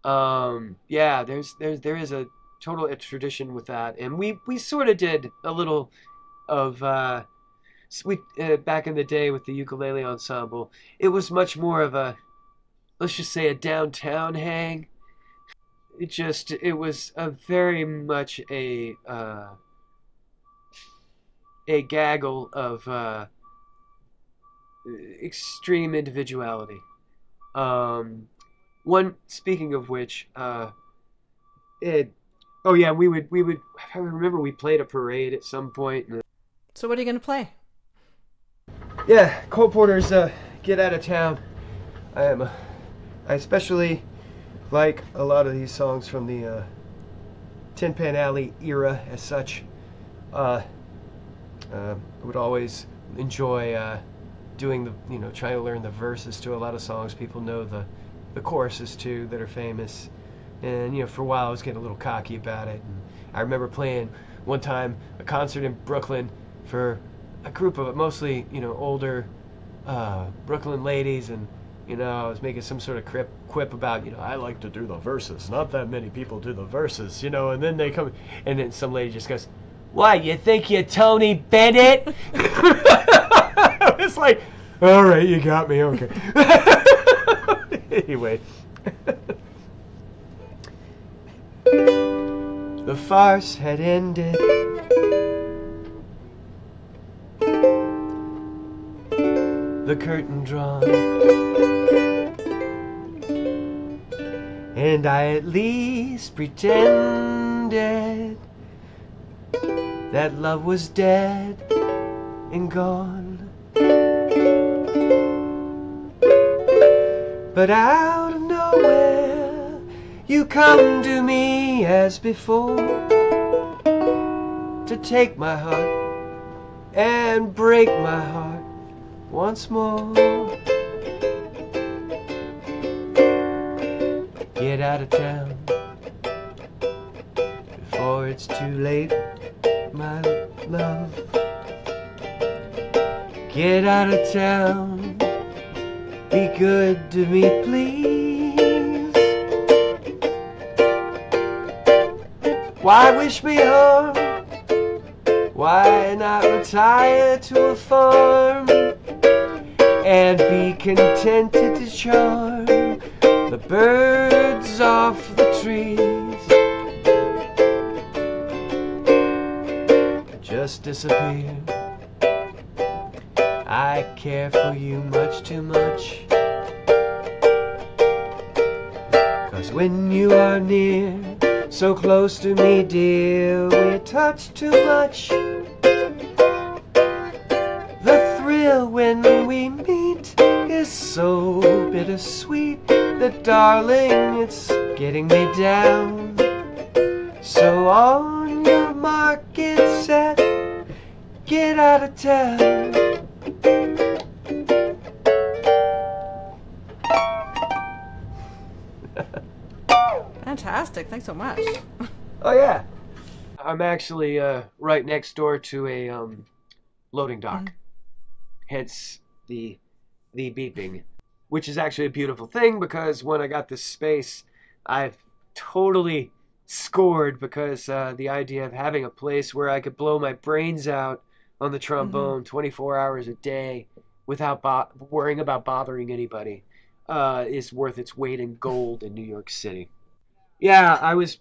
Yeah, there is a total tradition with that, and we sort of did a little of back in the day with the ukulele ensemble. It was much more of a, let's just say, a downtown hang. It was a very much a gaggle of extreme individuality. One speaking of which, it. Oh yeah, we would. I remember we played a parade at some point. So what are you going to play? Yeah, Cole Porter's "Get Out of Town." I especially like a lot of these songs from the Tin Pan Alley era, as such. Would always enjoy doing trying to learn the verses to a lot of songs. People know the choruses too that are famous. And for a while I was getting a little cocky about it. And I remember playing one time a concert in Brooklyn for a group of mostly older Brooklyn ladies, and I was making some sort of quip about I like to do the verses. Not that many people do the verses, and then they come, and then some lady just goes, "What, you think you're Tony Bennett?" It's like, all right, you got me, okay. Anyway. The farce had ended. The curtain drawn. And I at least pretended that love was dead and gone. But out of nowhere you come to me as before, to take my heart and break my heart once more. Get out of town before it's too late, my love. Get out of town, be good to me, please. Why wish me harm? Why not retire to a farm and be contented to charm the birds off the trees? Just disappear. I care for you much too much. 'Cause when you are near, so close to me, dear, we touch too much. The thrill when we meet is so bittersweet that, darling, it's getting me down. So on your mark, get set, get out of town. Fantastic. Thanks so much. Oh yeah. I'm actually right next door to a loading dock. Hence the beeping, which is actually a beautiful thing, because when I got this space, I've totally scored, because the idea of having a place where I could blow my brains out on the trombone 24 hours a day without worrying about bothering anybody is worth its weight in gold in New York City. Yeah, I was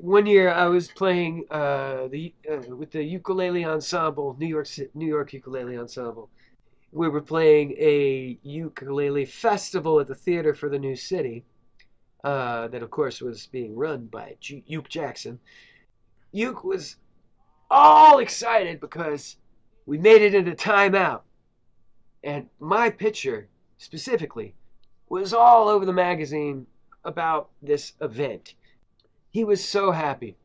one year I was playing with the ukulele ensemble, New York Ukulele Ensemble. We were playing a ukulele festival at the Theater for the New City, that of course was being run by Uke Jackson. Uke was all excited because we made it into timeout, and my picture specifically was all over the magazine about this event. He was so happy.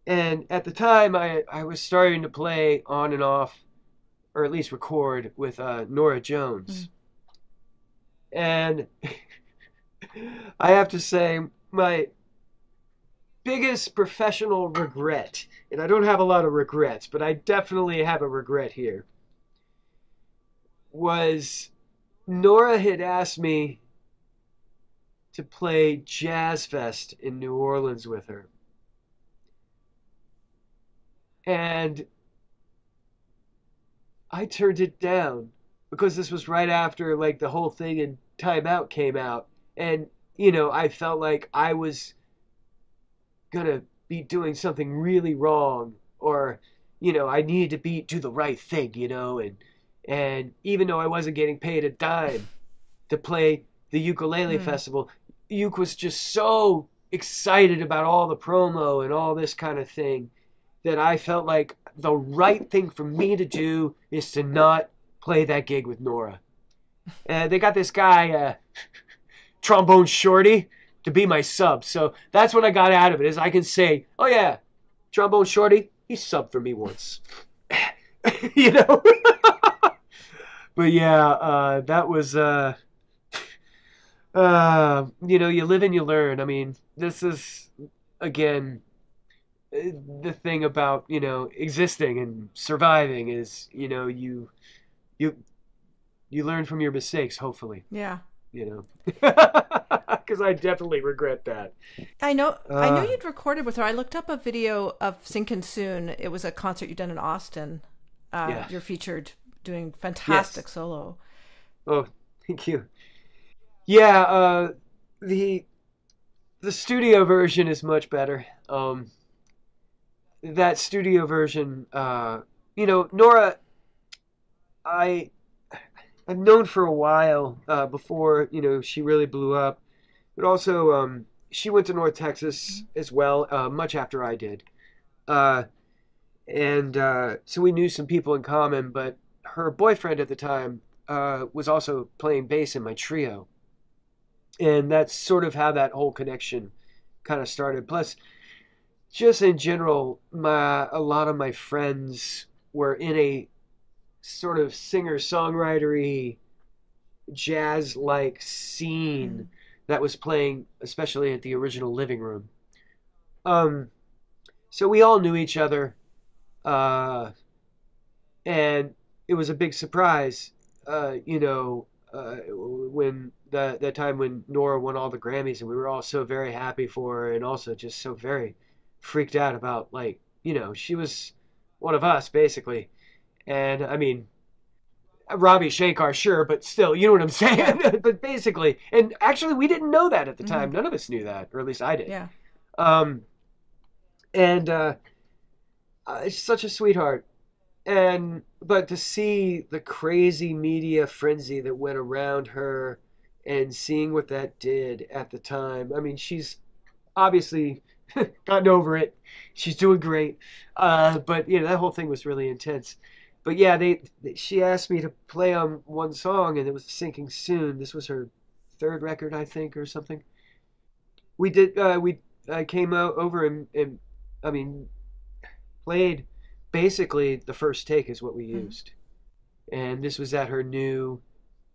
And at the time, I was starting to play on and off, or at least record, with Nora Jones. And I have to say, my biggest professional regret, and I don't have a lot of regrets, but I definitely have a regret here, was Nora had asked me to play Jazz Fest in New Orleans with her. And I turned it down because this was right after like the whole thing in Time Out came out. And, I felt like I was gonna be doing something really wrong, or, I needed to do the right thing, And even though I wasn't getting paid a dime to play the ukulele Mm. festival, Uke was just so excited about all the promo and all this kind of thing that I felt like the right thing for me to do is to not play that gig with Nora. They got this guy, Trombone Shorty, to be my sub. So that's what I got out of it, is I can say, oh yeah, Trombone Shorty, he subbed for me once. you know? But yeah, that was, you live and you learn. I mean, this is, again, the thing about, existing and surviving is, you, you learn from your mistakes, hopefully, Yeah. you know, because I definitely regret that. I know you'd recorded with her. I looked up a video of Sinkin' Soon. It was a concert you'd done in Austin. Yeah. You're featured doing Yes. fantastic solo. Oh, thank you. Yeah. The the studio version is much better. That studio version, Nora, I I've known for a while, before she really blew up, but also, she went to North Texas as well, much after I did, uh, and so we knew some people in common. But her boyfriend at the time, was also playing bass in my trio, and that's sort of how that whole connection kind of started. Plus, just in general, a lot of my friends were in a sort of singer-songwritery, jazz-like Mm. scene that was playing, especially at the original living room. Um, so we all knew each other, uh, and it was a big surprise, when that time when Nora won all the Grammys, and we were all so very happy for her, and also just so very freaked out about, like, she was one of us basically. And I mean, Ravi Shankar, sure, but still, you know what I'm Yeah. saying? But basically, and actually, we didn't know that at the Hmm. time. None of us knew that, or at least I did. Yeah. Um, and It's such a sweetheart. And but to see the crazy media frenzy that went around her, and seeing what that did at the time. I mean, she's obviously gotten over it. She's doing great. But that whole thing was really intense. But yeah, she asked me to play on one song, and it was Sinking Soon. This was her third record, I think, or something. We came over, and I mean, played basically the first take is what we Hmm. used. And this was at her new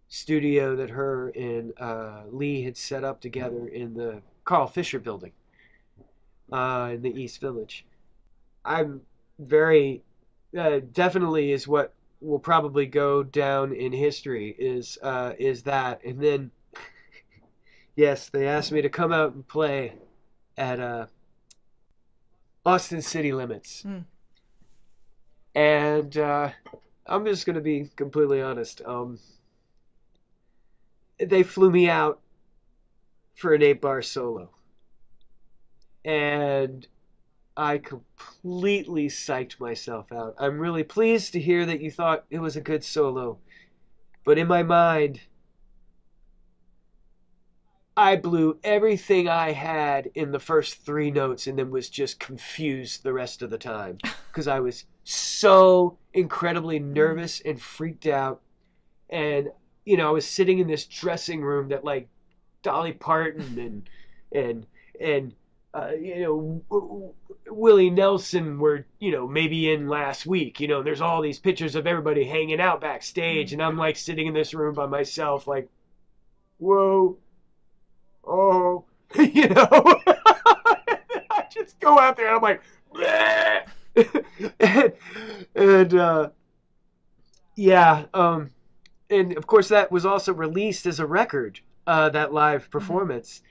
studio that her and Lee had set up together in the Carl Fisher building, in the East Village. I'm very, definitely is what will probably go down in history, is that. And then, yes, they asked me to come out and play at, Austin City Limits. Mm. And I'm just gonna be completely honest. They flew me out for an 8-bar solo, and I completely psyched myself out. I'm really pleased to hear that you thought it was a good solo, but in my mind, I blew everything I had in the first 3 notes, and then was just confused the rest of the time because I was so incredibly Mm. nervous and freaked out. And I was sitting in this dressing room that, like, Dolly Parton and and Willie Nelson were, maybe in last week. There's all these pictures of everybody hanging out backstage, Mm. and I'm like sitting in this room by myself, like, whoa, oh, I just go out there and I'm like, and, and yeah, and of course that was also released as a record, that live Hmm. performance.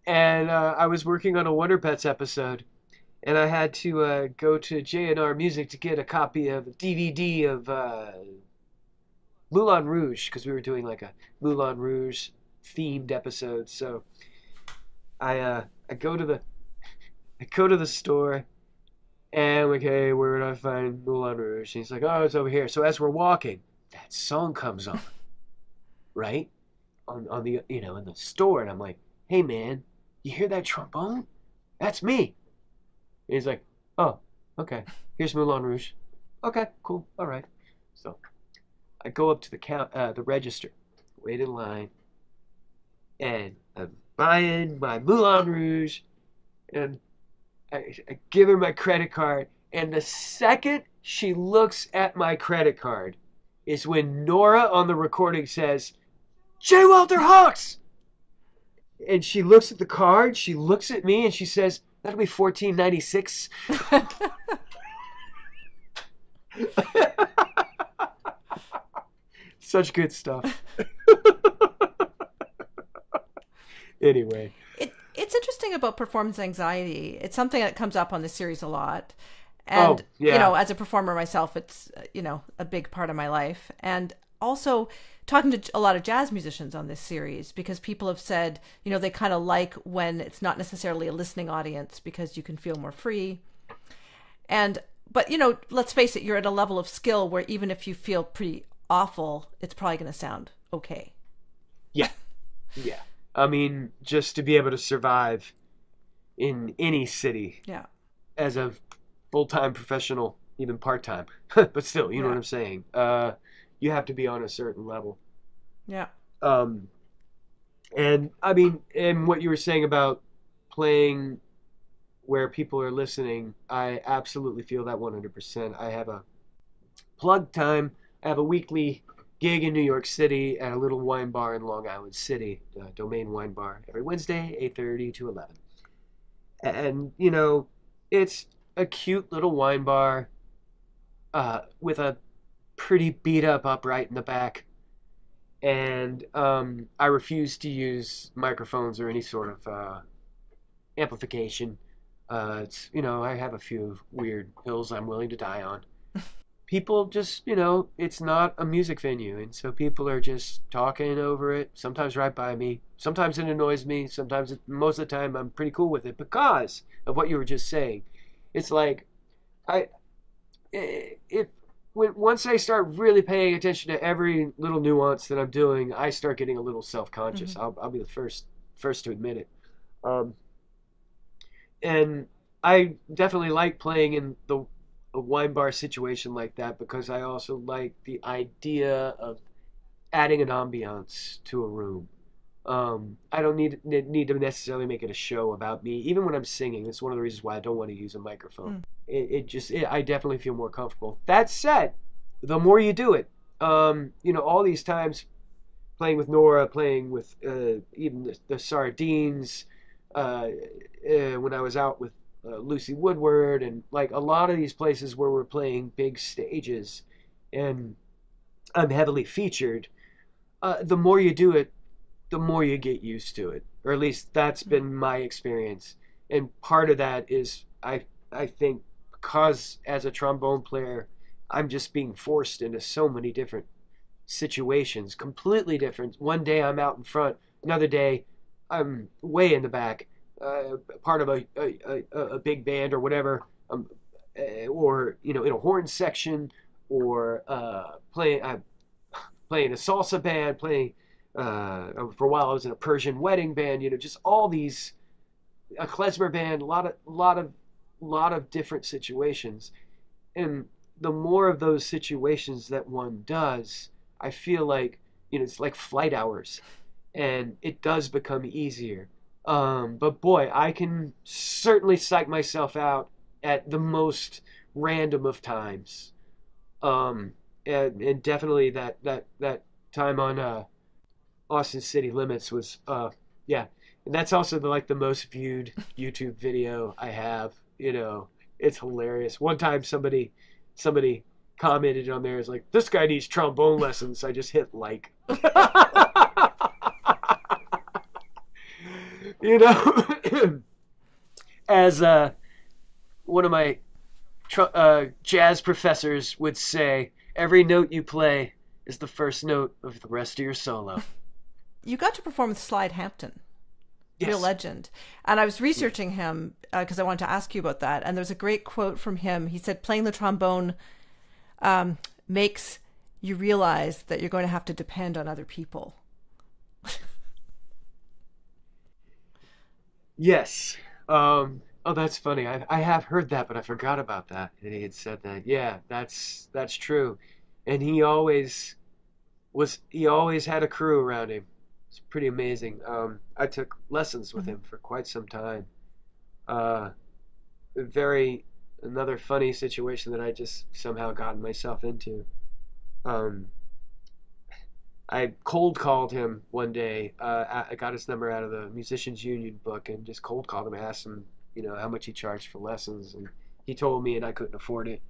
And I was working on a Wonder Pets episode, and I had to go to J&R Music to get a copy of a DVD of Moulin Rouge, because we were doing like a Moulin Rouge themed episode. So I go to the store, and I'm like, hey, where would I find Moulin Rouge? And he's like, oh, it's over here. So as we're walking, that song comes on, right? On the, in the store. And I'm like, hey, man, you hear that trombone? That's me. And he's like, oh, okay. Here's Moulin Rouge. Okay, cool. All right. So I go up to the register, wait in line, and I'm buying my Moulin Rouge, and I give her my credit card, and the second she looks at my credit card is when Nora on the recording says, J. Walter Hawks! And she looks at the card, she looks at me, and she says, that'll be $14.96. Such good stuff. Anyway. It's interesting about performance anxiety. It's something that comes up on the series a lot. And, as a performer myself, it's, a big part of my life. And also talking to a lot of jazz musicians on this series, because people have said, they kind of like when it's not necessarily a listening audience because you can feel more free. But, let's face it, you're at a level of skill where even if you feel pretty awful, it's probably going to sound okay. Yeah. Yeah. I mean, just to be able to survive in any city as a full-time professional, even part-time, but still, you know what I'm saying? You have to be on a certain level. Yeah. And I mean, and what you were saying about playing where people are listening, I absolutely feel that 100%. I have a plug time. I have a weekly gig in New York City at a little wine bar in Long Island City, Domain Wine Bar, every Wednesday, 8:30 to 11. And, it's a cute little wine bar with a pretty beat up upright in the back. And I refuse to use microphones or any sort of amplification. It's, I have a few weird hills I'm willing to die on. People just, it's not a music venue. And so people are just talking over it, sometimes right by me. Sometimes it annoys me. Most of the time, I'm pretty cool with it because of what you were just saying. It's like, once I start really paying attention to every little nuance that I'm doing, I start getting a little self-conscious. Mm-hmm. I'll be the first to admit it. And I definitely like playing in a wine bar situation like that because I also like the idea of adding an ambiance to a room. I don't need to necessarily make it a show about me. Even when I'm singing, it's one of the reasons why I don't want to use a microphone. I definitely feel more comfortable. That said, the more you do it, all these times playing with Nora, playing with even the Sardines, when I was out with Lucy Woodward, and like a lot of these places where we're playing big stages and I'm heavily featured, the more you do it, the more you get used to it, or at least that's been my experience. And part of that is I think because as a trombone player, I'm just being forced into so many different situations, completely different. One day I'm out in front, another day I'm way in the back, part of a big band or whatever, or in a horn section, or playing a salsa band, playing for a while I was in a Persian wedding band, just all these, a klezmer band, a lot of different situations. And the more of those situations that one does, I feel like it's like flight hours, and it does become easier. But boy, I can certainly psych myself out at the most random of times. And definitely that time on Austin City Limits was and that's also the most viewed YouTube video I have. It's hilarious. One time somebody commented on there, is like, this guy needs trombone lessons. I just hit like. As one of my jazz professors would say, every note you play is the first note of the rest of your solo. You got to perform with Slide Hampton, yes. Real legend. And I was researching him because I wanted to ask you about that. And there's a great quote from him. He said, playing the trombone makes you realize that you're going to have to depend on other people. Yes. Oh, that's funny. I have heard that, but I forgot about that. That he had said that. Yeah, that's true. And he always had a crew around him. It's pretty amazing. I took lessons with him for quite some time. Uh, very Another funny situation that I just somehow gotten myself into. Um, I cold called him one day. I got his number out of the Musicians Union book and just cold called him. I asked him, how much he charged for lessons, and he told me, and I couldn't afford it.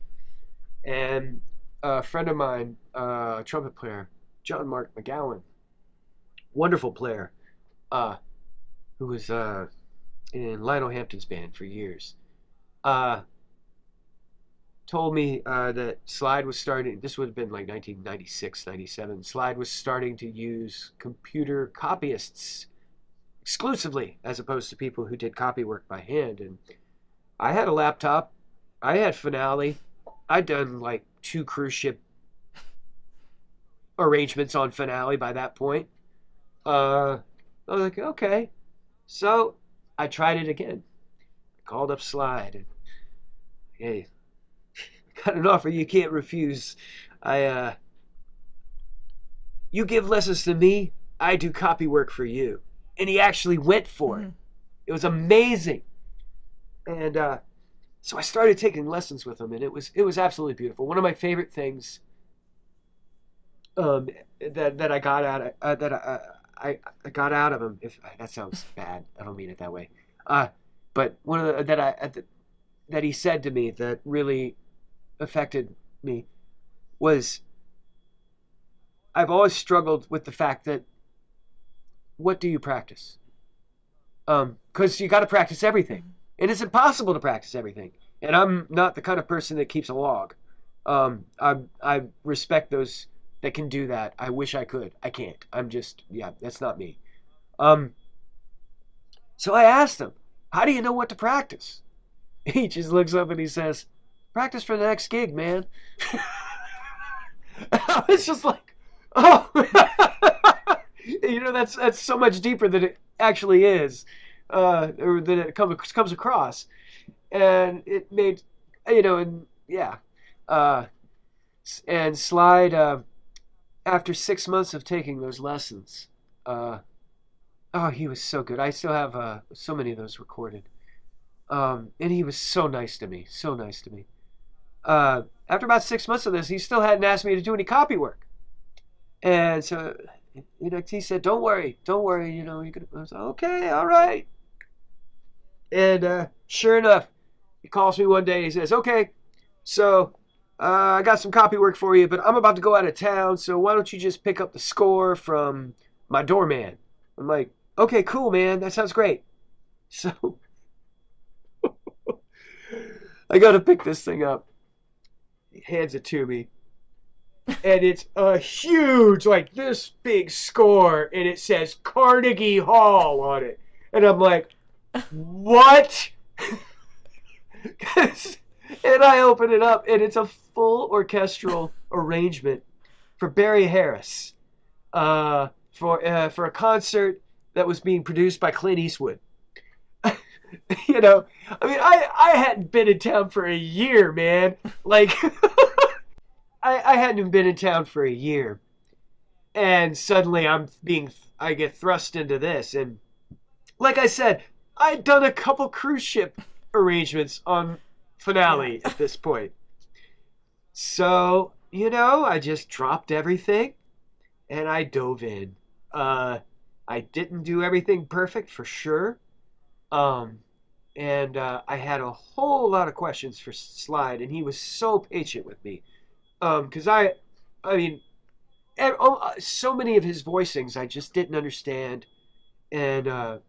And a friend of mine, a trumpet player, John Mark McGowan, wonderful player, uh, who was in Lionel Hampton's band for years, uh, told me that Slide was starting, this would have been like 1996, 97. Slide was starting to use computer copyists exclusively, as opposed to people who did copy work by hand. And I had a laptop, I had Finale, I'd done like 2 cruise ship arrangements on Finale by that point. I was like, okay. So I tried it again. I called up Slide and, hey, got an offer you can't refuse. You give lessons to me, I do copy work for you. And he actually went for it. It was amazing. And so I started taking lessons with him, and it was absolutely beautiful. One of my favorite things that I got I got out of him. If that sounds bad, I don't mean it that way. But one of that he said to me that really affected me was, I've always struggled with the fact that, what do you practice? Because you got to practice everything, and it's impossible to practice everything. And I'm not the kind of person that keeps a log. I respect those that can do that. I wish I could. I can't. That's not me. So I asked him, how do you know what to practice? He just looks up and he says, practice for the next gig, man. I was just like, oh, that's so much deeper than it actually is, or than it comes across. And it made, and yeah. And Slide, after 6 months of taking those lessons, oh, he was so good. I still have so many of those recorded. And he was so nice to me, so nice to me. After about 6 months of this, he still hadn't asked me to do any copy work. And so, he said, don't worry, you could. I was like, okay, all right. And sure enough, he calls me one day and he says, okay, so I got some copy work for you, but I'm about to go out of town, so why don't you just pick up the score from my doorman? I'm like, okay, cool, man, that sounds great. So I go to pick this thing up. He hands it to me. And it's a huge, like this big score, and it says Carnegie Hall on it. And I'm like, what? And I open it up, and it's a full orchestral arrangement for Barry Harris, for a concert that was being produced by Clint Eastwood. I hadn't been in town for a year, man. Like, I hadn't even been in town for a year, and suddenly I get thrust into this, and like I said, I'd done a couple cruise ship arrangements on Finale at this point. So, I just dropped everything and I dove in. I didn't do everything perfect for sure. And I had a whole lot of questions for Slide, and he was so patient with me. Because so many of his voicings I just didn't understand, and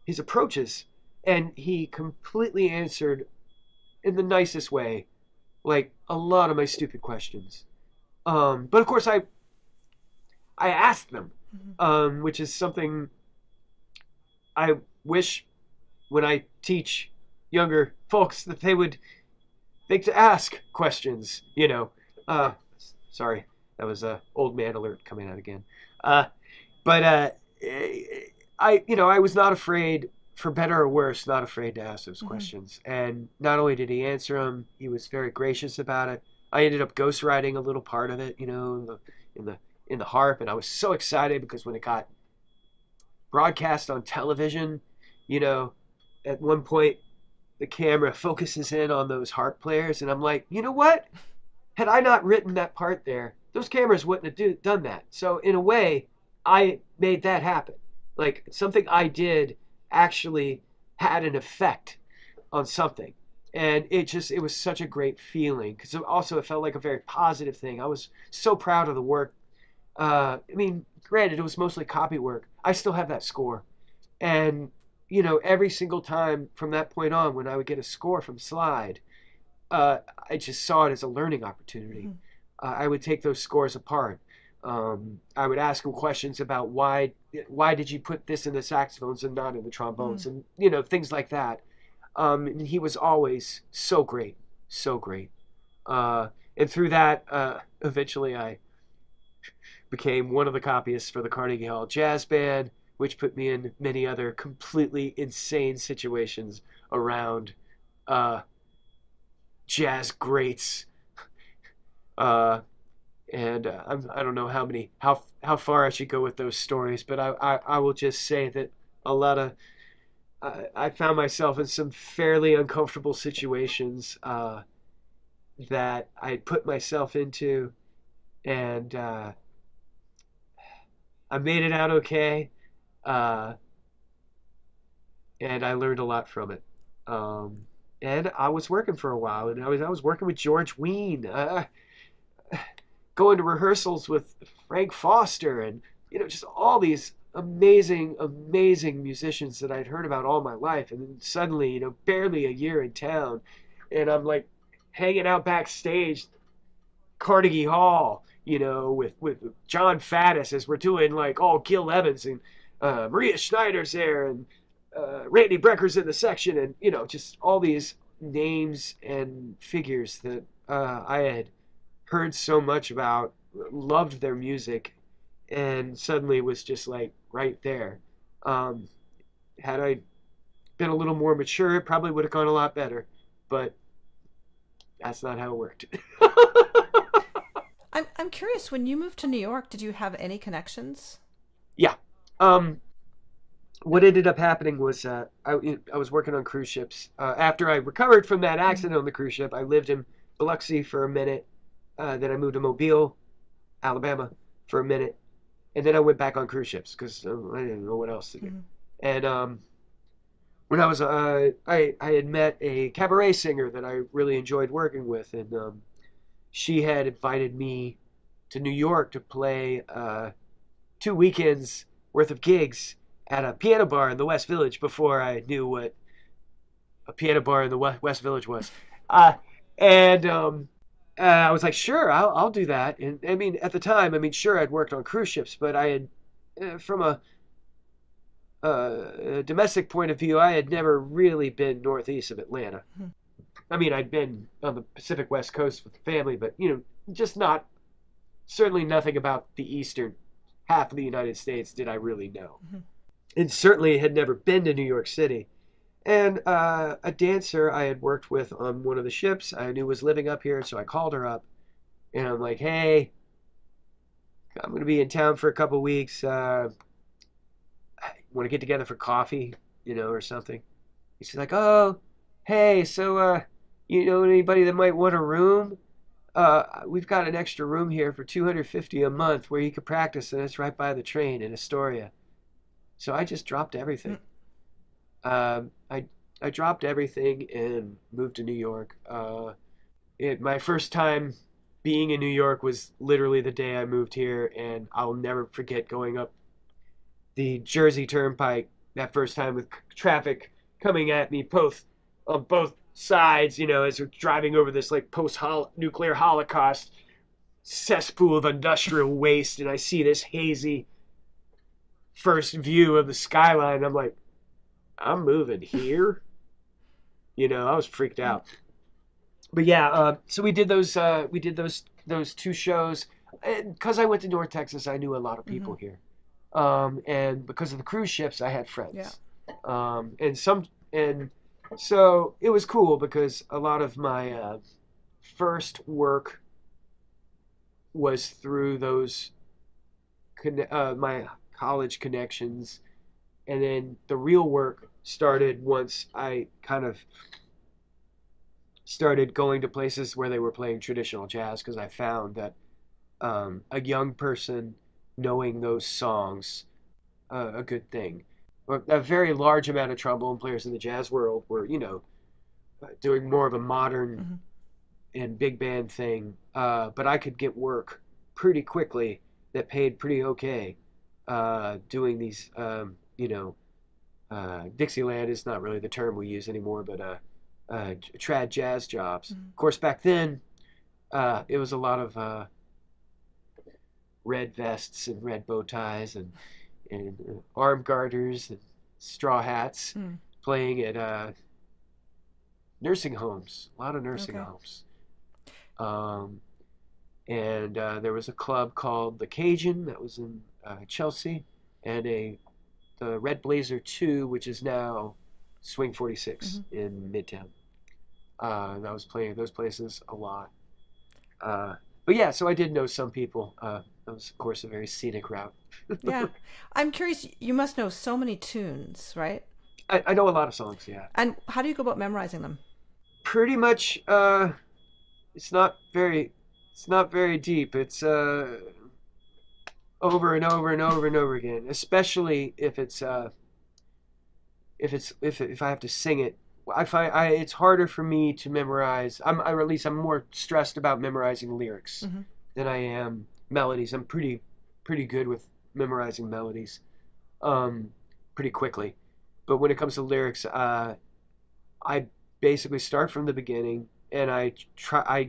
his approaches, and he completely answered in the nicest way, like a lot of my stupid questions. But of course I asked them, which is something I wish when I teach younger folks that they would think to ask questions, Sorry. That was a old man alert coming out again. Uh, but I was not afraid, for better or worse, not afraid to ask those questions. And not only did he answer them, he was very gracious about it. I ended up ghostwriting a little part of it, in the in the harp, and I was so excited because when it got broadcast on television, you know, at one point the camera focuses in on those harp players, and I'm like, you know what? Had I not written that part there, those cameras wouldn't have done that. So in a way, I made that happen. Like something I did actually had an effect on something. And it was such a great feeling because also it felt like a very positive thing. I was so proud of the work. Granted, it was mostly copy work. I still have that score. And, every single time from that point on, when I would get a score from Slide, I just saw it as a learning opportunity. I would take those scores apart. I would ask him questions about why did you put this in the saxophones and not in the trombones, and things like that. And he was always so great, so great. And through that, eventually I became one of the copyists for the Carnegie Hall Jazz Band, which put me in many other completely insane situations around jazz greats. And I don't know how far I should go with those stories, but I will just say that a lot of I found myself in some fairly uncomfortable situations that I put myself into, and I made it out okay, uh, and I learned a lot from it. And I was working for a while, and I was working with George Wein, going to rehearsals with Frank Foster, and just all these amazing, amazing musicians that I'd heard about all my life, and then suddenly, barely a year in town, and I'm like hanging out backstage, Carnegie Hall, with John Faddis as we're doing like all Gil Evans and Maria Schneider's there, and Randy Brecker's in the section, and just all these names and figures that I had heard so much about, loved their music, and suddenly was just like right there. Had I been a little more mature, it probably would have gone a lot better, but that's not how it worked. I'm curious, when you moved to New York, did you have any connections? Yeah. What ended up happening was I was working on cruise ships. After I recovered from that accident on the cruise ship, I lived in Biloxi for a minute. Then I moved to Mobile, Alabama, for a minute, and then I went back on cruise ships because I didn't know what else to do. And when I was I had met a cabaret singer that I really enjoyed working with, and she had invited me to New York to play 2 weekends worth of gigs at a piano bar in the West Village before I knew what a piano bar in the West Village was. And I was like, sure, I'll do that. And I mean, at the time, sure, I'd worked on cruise ships, but I had, from a domestic point of view, I had never really been northeast of Atlanta. I'd been on the Pacific West Coast with the family, but, just certainly nothing about the eastern half of the United States did I really know. And certainly had never been to New York City. And a dancer I had worked with on one of the ships I knew was living up here, so I called her up, and I'm like, hey, I'm going to be in town for a couple weeks. Want to get together for coffee, or something? And she's like, oh, hey, so you know anybody that might want a room? We've got an extra room here for $250 a month where you could practice, and it's right by the train in Astoria. So I just dropped everything. I dropped everything and moved to New York. My first time being in New York was literally the day I moved here, and I'll never forget going up the Jersey Turnpike that first time with traffic coming at me on both sides, as we're driving over this like post-nuclear Holocaust cesspool of industrial waste, and I see this hazy first view of the skyline. I'm like, I'm moving here. I was freaked out. But yeah, so we did those 2 shows. Because I went to North Texas, I knew a lot of Mm-hmm. people here. And because of the cruise ships, I had Yeah. friends. And so it was cool because a lot of my first work was through those my college connections, and then the real work started once I kind of started going to places where they were playing traditional jazz because I found that a young person knowing those songs a good thing. A very large amount of trombone players in the jazz world were, doing more of a modern Mm-hmm. and big band thing, but I could get work pretty quickly that paid pretty okay doing these, Dixieland is not really the term we use anymore, but trad jazz jobs. Mm-hmm. Of course, back then, it was a lot of red vests and red bow ties and arm garters and straw hats, Mm. playing at nursing homes, a lot of nursing Okay. homes. Um, and there was a club called the Cajun that was in Chelsea, and the Red Blazer 2, which is now Swing 46 Mm-hmm. in Midtown. I was playing at those places a lot. Uh, but yeah, so I did know some people. That was, of course, a very scenic route. Yeah. I'm curious, you must know so many tunes, right? I know a lot of songs, yeah. And how do you go about memorizing them? Pretty much, it's not very, it's not very deep. It's over and over and over and over again. Especially if I have to sing it. I find it's harder for me to memorize. Or at least I'm more stressed about memorizing lyrics Mm-hmm. than I am melodies. I'm pretty good with memorizing melodies, um, pretty quickly. But when it comes to lyrics, I basically start from the beginning and I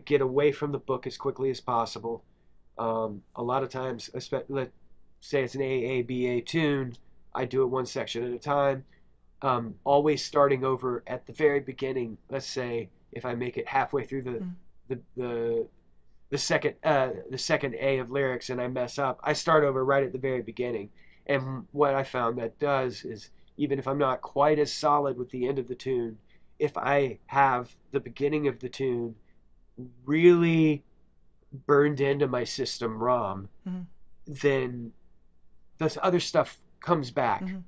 get away from the book as quickly as possible. A lot of times, let's say it's an AABA tune, I do it one section at a time. Always starting over at the very beginning. Let's say if I make it halfway through Mm-hmm. the the the second A of lyrics and I mess up, I start over right at the very beginning. And what I found that does is even if I'm not quite as solid with the end of the tune, if I have the beginning of the tune really burned into my system ROM, Mm-hmm. then this other stuff comes back, Mm-hmm.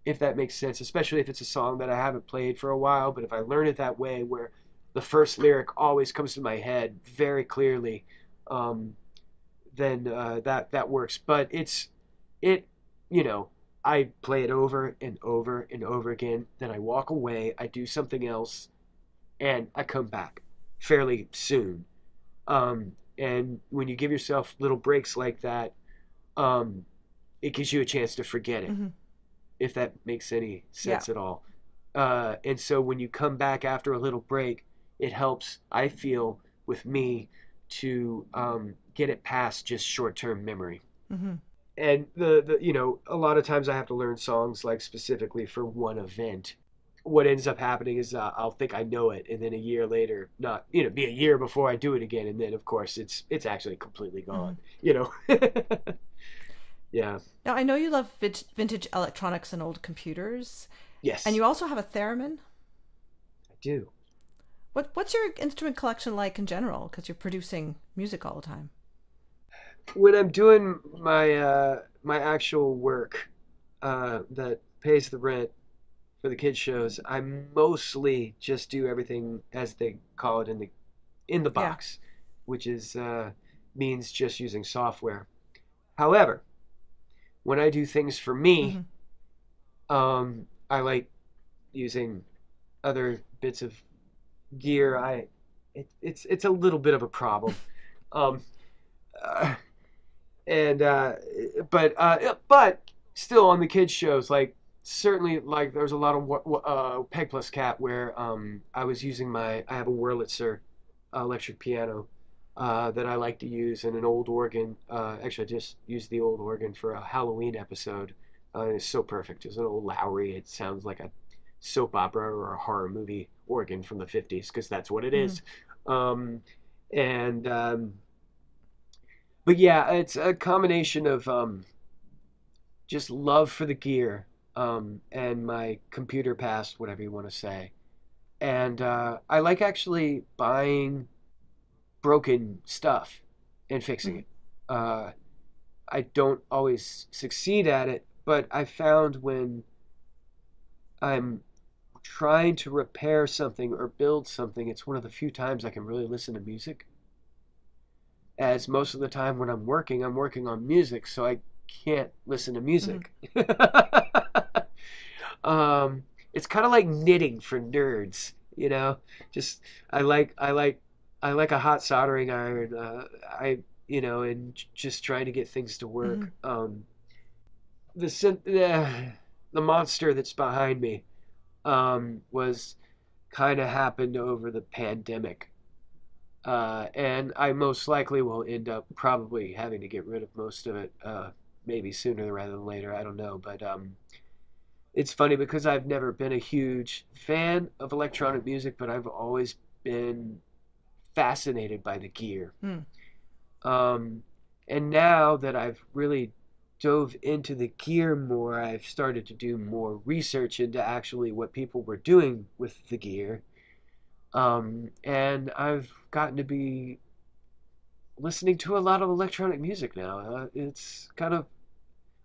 if that makes sense, especially if it's a song that I haven't played for a while. But if I learn it that way, where the first lyric always comes to my head very clearly, um, then that works. But it, you know, I play it over and over and over again. Then I walk away, I do something else, and I come back fairly soon. And when you give yourself little breaks like that, um, it gives you a chance to forget it, Mm-hmm. if that makes any Yeah. sense at all. And so when you come back after a little break, it helps, I feel, with me to get it past just short-term memory. Mm-hmm. And a lot of times I have to learn songs like specifically for one event. What ends up happening is I'll think I know it, and then a year later, not be a year before I do it again, and then of course it's actually completely Mm-hmm. gone. Yeah. Now, I know you love vintage electronics and old computers, and Yes, you also have a theremin. I do. What's your instrument collection like in general? Because you're producing music all the time. When I'm doing my actual work that pays the rent for the kids shows, I mostly just do everything as they call it in the Yeah. box, which is means just using software. However, when I do things for Mm-hmm. me, I like using other bits of gear. It's a little bit of a problem. Um, uh, and but still on the kids shows, like certainly, like there was a lot of Peg+Cat where I was using I have a Wurlitzer electric piano that I like to use, and an old organ. Actually, I just used the old organ for a Halloween episode. It's so perfect. It's an old Lowry. It sounds like a soap opera or a horror movie organ from the 50s because that's what it Mm-hmm. is. Um, and But yeah, it's a combination of just love for the gear, and my computer past, whatever you want to say. And I like actually buying broken stuff and fixing Mm-hmm. it. Uh, I don't always succeed at it, but I found when I'm trying to repair something or build something, it's one of the few times I can really listen to music. As most of the time when I'm working on music, so I can't listen to Mm-hmm. music. um, it's kind of like knitting for nerds, you know. Just I like a hot soldering iron. And just trying to get things to Mm-hmm. work. The monster that's behind me was kind of happened over the pandemic. And I most likely will end up probably having to get rid of most of it, maybe sooner rather than later. I don't know, but it's funny because I've never been a huge fan of electronic music, but I've always been fascinated by the gear. Mm. Um, and now that I've really dove into the gear more, I've started to do more research into actually what people were doing with the gear. And I've gotten to be listening to a lot of electronic music now. It's kind of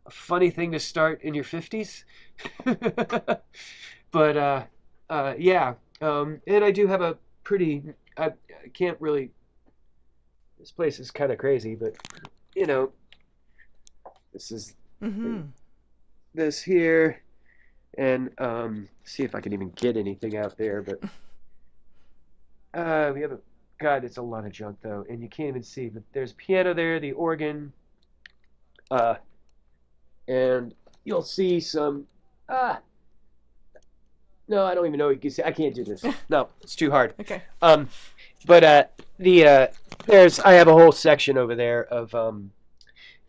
a funny thing to start in your 50s. But yeah. And I do have a pretty. I can't really. This place is kind of crazy, but you know, this is Mm-hmm. this here, and see if I can even get anything out there. But we have a God. It's a lot of junk though, and you can't even see. But there's piano there, the organ, uh, and you'll see some. Ah, no, I don't even know what you can see. I can't do this. No, it's too hard. Okay. Um, but the there's I have a whole section over there of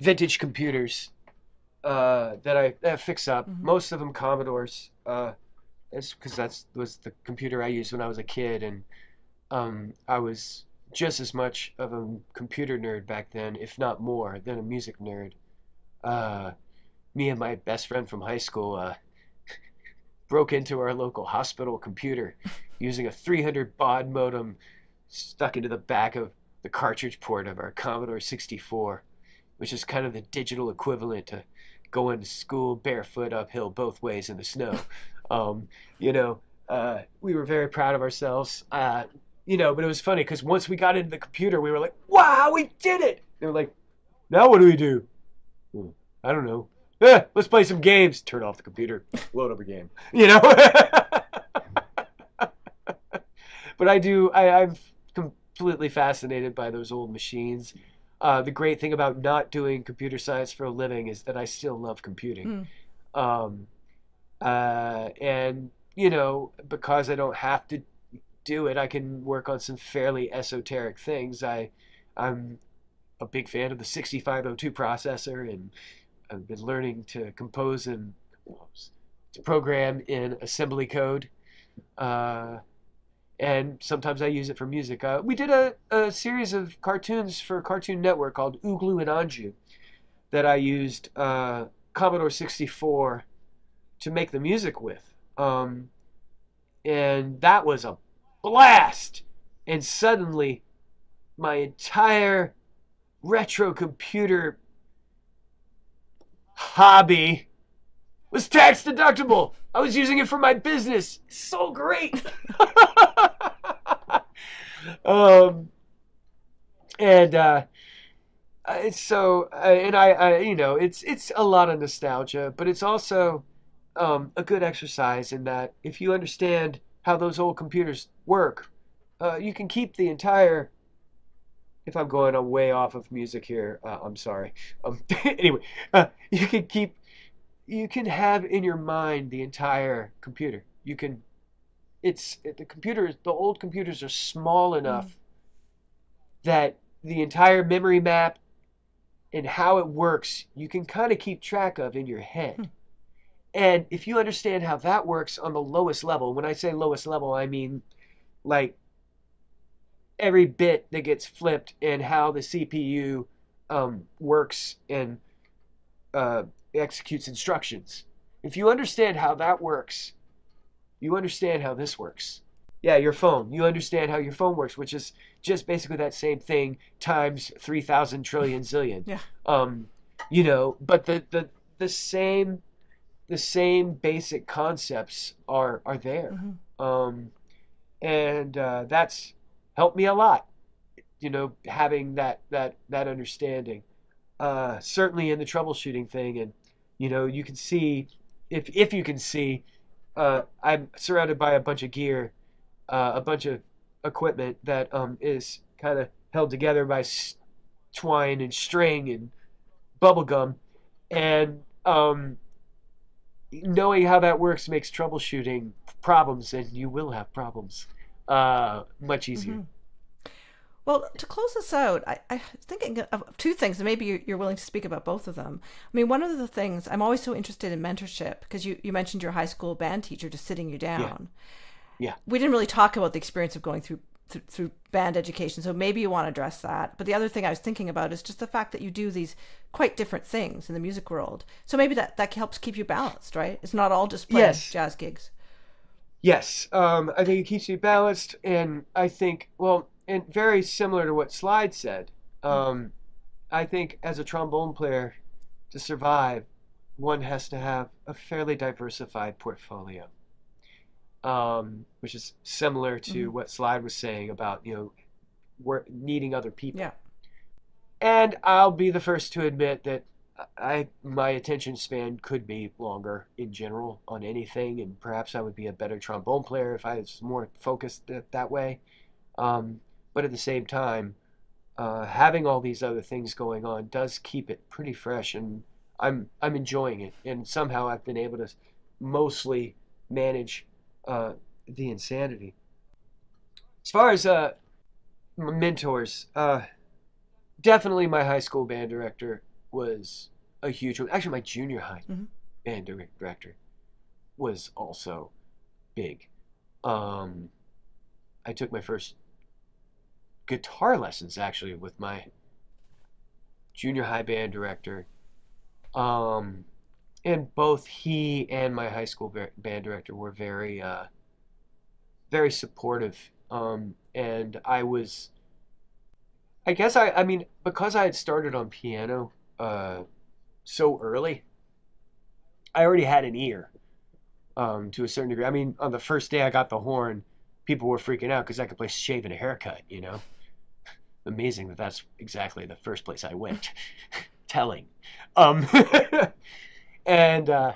vintage computers that I fix up. Mm-hmm. Most of them Commodores. It's because that's was the computer I used when I was a kid, and I was just as much of a computer nerd back then, if not more, than a music nerd. Uh, Me and my best friend from high school broke into our local hospital computer using a 300 baud modem stuck into the back of the cartridge port of our Commodore 64, which is kind of the digital equivalent to going to school barefoot uphill both ways in the snow. Um, you know, we were very proud of ourselves. But it was funny because once we got into the computer, we were like, "Wow, we did it!" They were like, "Now what do we do?" "Hmm, I don't know. Let's play some games." Turn off the computer, load up a game. You know. But I'm completely fascinated by those old machines. The great thing about not doing computer science for a living is that I still love computing. Mm. Um, and, because I don't have to do it, I can work on some fairly esoteric things. I'm a big fan of the 6502 processor, and I've been learning to compose and to program in assembly code. Uh, and sometimes I use it for music. We did a series of cartoons for Cartoon Network called Ooglu and Anju that I used Commodore 64 to make the music with. And that was a blast. And suddenly, my entire retro computer hobby was tax deductible. I was using it for my business. So great. um, and it's so, and it's a lot of nostalgia, but it's also a good exercise in that if you understand how those old computers work, you can keep the entire. If I'm going way off of music here, I'm sorry. Anyway, you can have in your mind the entire computer. The old computers are small Mm. enough that the entire memory map and how it works, you can kind of keep track of in your Hmm. head. And if you understand how that works on the lowest level, when I say lowest level, I mean like every bit that gets flipped and how the CPU works and uh, executes instructions. If you understand how that works, you understand how this works. Yeah, your phone. You understand how your phone works, which is just basically that same thing times 3,000 trillion zillion. Yeah. Um, but the same basic concepts are there. Mm-hmm. Um, and that's helped me a lot, having that understanding. Certainly in the troubleshooting thing, and you can see, if you can see, I'm surrounded by a bunch of gear, a bunch of equipment that is kind of held together by twine and string and bubble gum, and knowing how that works makes troubleshooting problems, and you will have problems, much easier. Mm-hmm. Well, to close this out, I was thinking of two things, and maybe you're willing to speak about both of them. I mean, one of the things I'm always so interested in mentorship, because you mentioned your high school band teacher just sitting you Yeah, down. yeah. We didn't really talk about the experience of going through band education, so maybe you want to address that. But the other thing I was thinking about is just the fact that you do these quite different things in the music world. So maybe that helps keep you balanced, right? It's not all just playing Yes, jazz gigs. yes. I think it keeps you balanced, and I think, well, and very similar to what Slide said. Um, I think as a trombone player, to survive, one has to have a fairly diversified portfolio, which is similar Mm-hmm. to what Slide was saying about, needing other Yeah. people. And I'll be the first to admit that my attention span could be longer in general on anything, and perhaps I would be a better trombone player if I was more focused that way. Um, but at the same time, having all these other things going on does keep it pretty fresh, and I'm enjoying it. And somehow I've been able to mostly manage the insanity. As far as mentors, definitely my high school band director was a huge one. Actually, my junior high Mm-hmm. band director was also big. Um, I took my first guitar lessons actually with my junior high band director. Um, and both he and my high school band director were very supportive. And I guess I mean, because I had started on piano so early, I already had an ear to a certain degree. I mean, on the first day I got the horn, people were freaking out because I could play shave and a haircut. Amazing that that's exactly the first place I went. Telling. Um, and uh,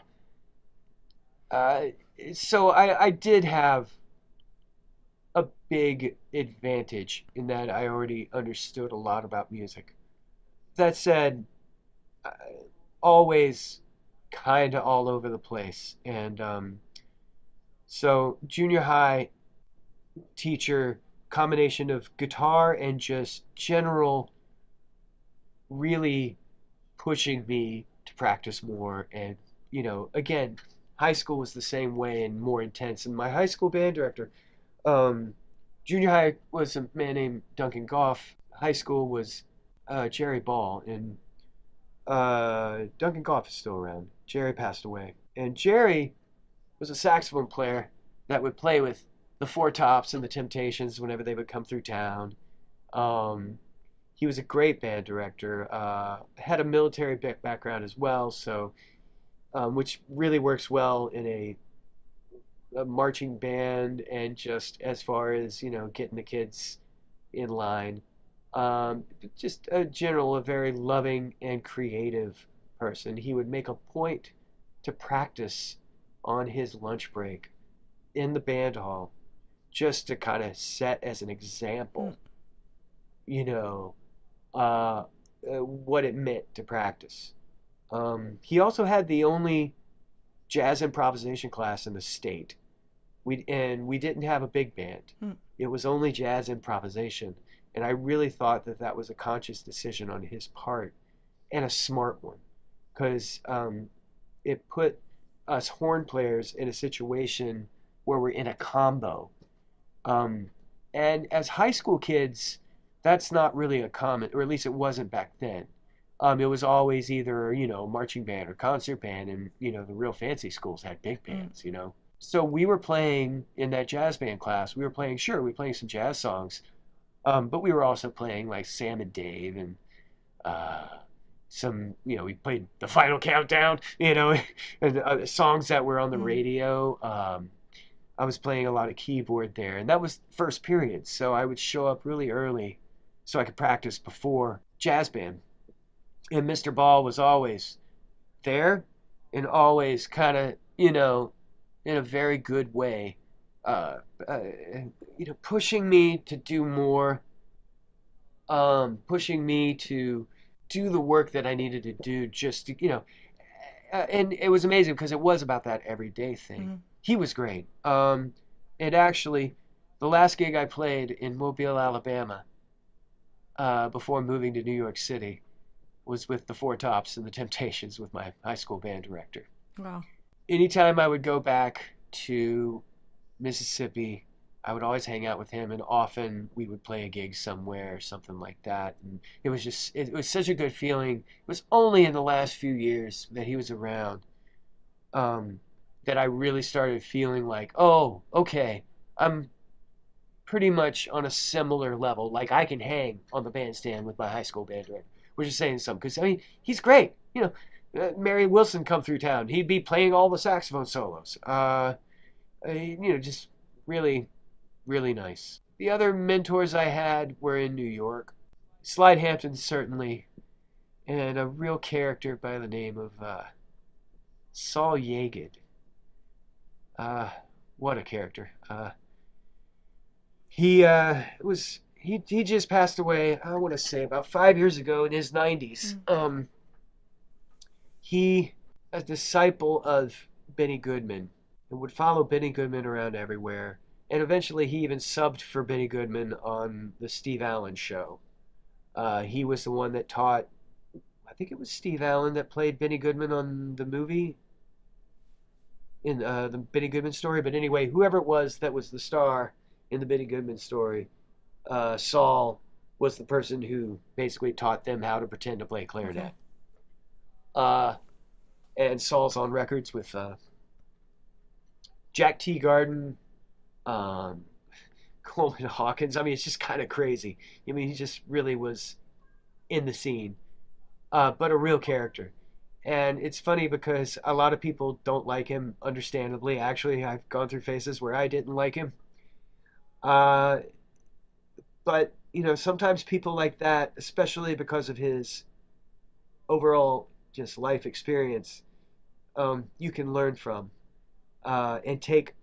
so I did have a big advantage in that I already understood a lot about music. That said, uh, always kind of all over the place. And so junior high teacher, combination of guitar and just general, really pushing me to practice more. And again, high school was the same way and more intense. And my high school band director, um, junior high was a man named Duncan Goff. High school was Jerry Ball, and Duncan Goff is still around. Jerry passed away, and Jerry was a saxophone player that would play with the Four Tops and the Temptations whenever they would come through town. Um, he was a great band director. Had a military background as well, so which really works well in a marching band, and just as far as getting the kids in line. Just a very loving and creative person. He would make a point to practice on his lunch break in the band hall, just to kind of set as an Mm. example, you know, uh, what it meant to practice. He also had the only jazz improvisation class in the state. We didn't have a big band. Mm. It was only jazz improvisation, and I really thought that that was a conscious decision on his part and a smart one, because it put us horn players in a situation where we're in a combo. Um, and as high school kids, that's not really a common, or at least it wasn't back then. It was always either, marching band or concert band, and, the real fancy schools had big bands, So we were playing in that jazz band class. We were playing some jazz songs, but we were also playing like Sam and Dave and uh, we played The Final Countdown, and songs that were on the radio. I was playing a lot of keyboard there, and that was first period, so I would show up really early so I could practice before jazz band. And Mr. Ball was always there and always kind of, in a very good way, uh, uh, pushing me to do more, pushing me to do the work that I needed to do just to, and it was amazing because it was about that everyday thing. Mm-hmm. He was great. And actually, the last gig I played in Mobile, Alabama, before moving to New York City, was with the Four Tops and the Temptations with my high school band director. Wow. Anytime I would go back to Mississippi, I would always hang out with him, and often we would play a gig somewhere, something like that. And it was such a good feeling. It was only in the last few years that he was around, that I really started feeling like, oh, okay, I'm pretty much on a similar level. Like I can hang on the bandstand with my high school band director, which is saying something. Because, I mean, he's great. Mary Wilson come through town. He'd be playing all the saxophone solos. Just really, really nice. The other mentors I had were in New York. Slide Hampton, certainly. And a real character by the name of Saul Yaged. What a character. He just passed away, I want to say about 5 years ago in his 90s. He, a disciple of Benny Goodman, and would follow Benny Goodman around everywhere. And eventually he even subbed for Benny Goodman on the Steve Allen show. He was the one that taught, I think it was Steve Allen that played Benny Goodman on the movie, in the Benny Goodman story. But anyway, whoever it was that was the star in the Benny Goodman story, Saul was the person who basically taught them how to pretend to play clarinet. And Saul's on records with Jack Teagarden, Coleman Hawkins. I mean, it's just kind of crazy. I mean, he just really was in the scene, but a real character. And it's funny because a lot of people don't like him, understandably. Actually, I've gone through phases where I didn't like him. But, sometimes people like that, especially because of his overall just life experience, you can learn from and take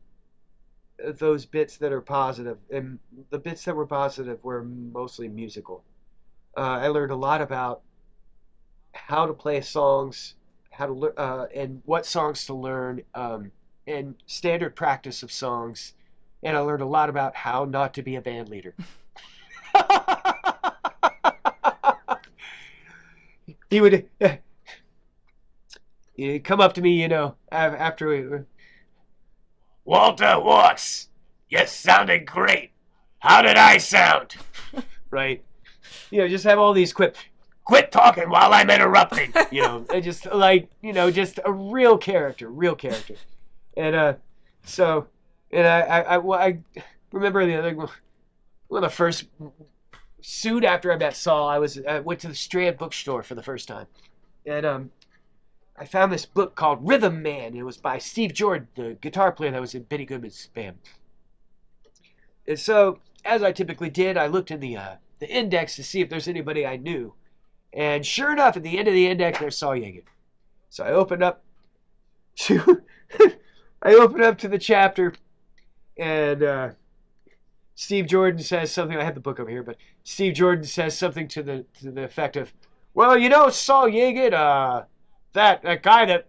those bits that are positive. And the bits that were positive were mostly musical. I learned a lot about how to play songs, how to learn, and what songs to learn, and standard practice of songs. And I learned a lot about how not to be a band leader. He would he'd come up to me, after we... Walter Watts, you sounded great. How did I sound? Right? Just have all these quit talking while I'm interrupting. Just like, just a real character. And and I remember the other one of the first, soon after I met Saul, I went to the Strand bookstore for the first time. And I found this book called Rhythm Man. It was by Steve Jordan, the guitar player that was in Benny Goodman's band. And so, as I typically did, I looked in the index to see if there's anybody I knew. And sure enough, at the end of the index, there's Saul Yaged. So I opened up to the chapter, and Steve Jordan says something. I have the book over here, but Steve Jordan says something to the effect of, "Well, Saul Yaged, that guy that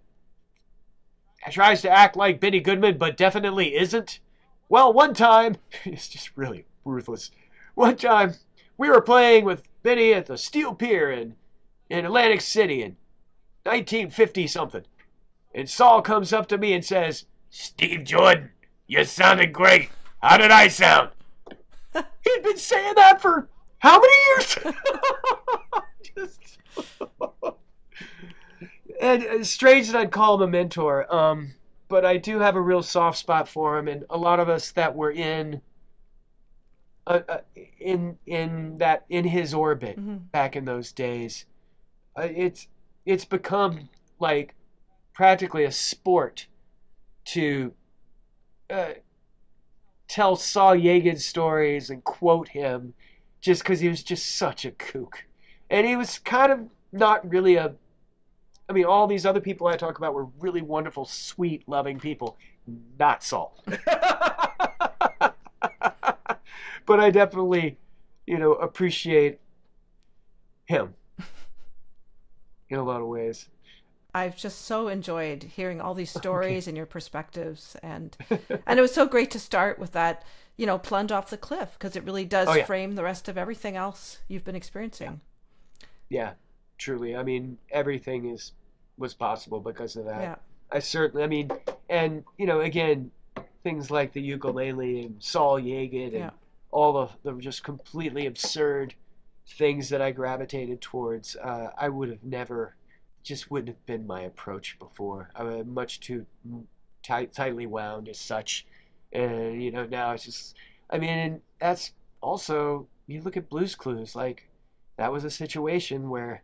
tries to act like Benny Goodman but definitely isn't. Well, one time," it's just really ruthless. "One time, we were playing with Benny at the Steel Pier in Atlantic City in 1950 something. And Saul comes up to me and says, 'Steve Jordan, you sounded great. How did I sound?' He'd been saying that for how many years?" just and it's strange that I'd call him a mentor. But I do have a real soft spot for him, and a lot of us that were in his orbit back in those days, it's become like practically a sport to tell Saul Yaged stories and quote him, just because he was just such a kook, and he was kind of not really a. I mean, all these other people I talk about were really wonderful, sweet, loving people. Not Saul. But I definitely, appreciate him in a lot of ways. I've just so enjoyed hearing all these stories and your perspectives. And it was so great to start with that, plunge off the cliff, because it really does frame the rest of everything else you've been experiencing. Yeah. Truly, I mean, everything was possible because of that. Yeah. I certainly, and again, things like the ukulele and Saul Yaged and all of the just completely absurd things that I gravitated towards. I would have never, just wouldn't have been my approach before. I was much too tightly wound as such, and now it's just, and that's also, you look at Blue's Clues, like that was a situation where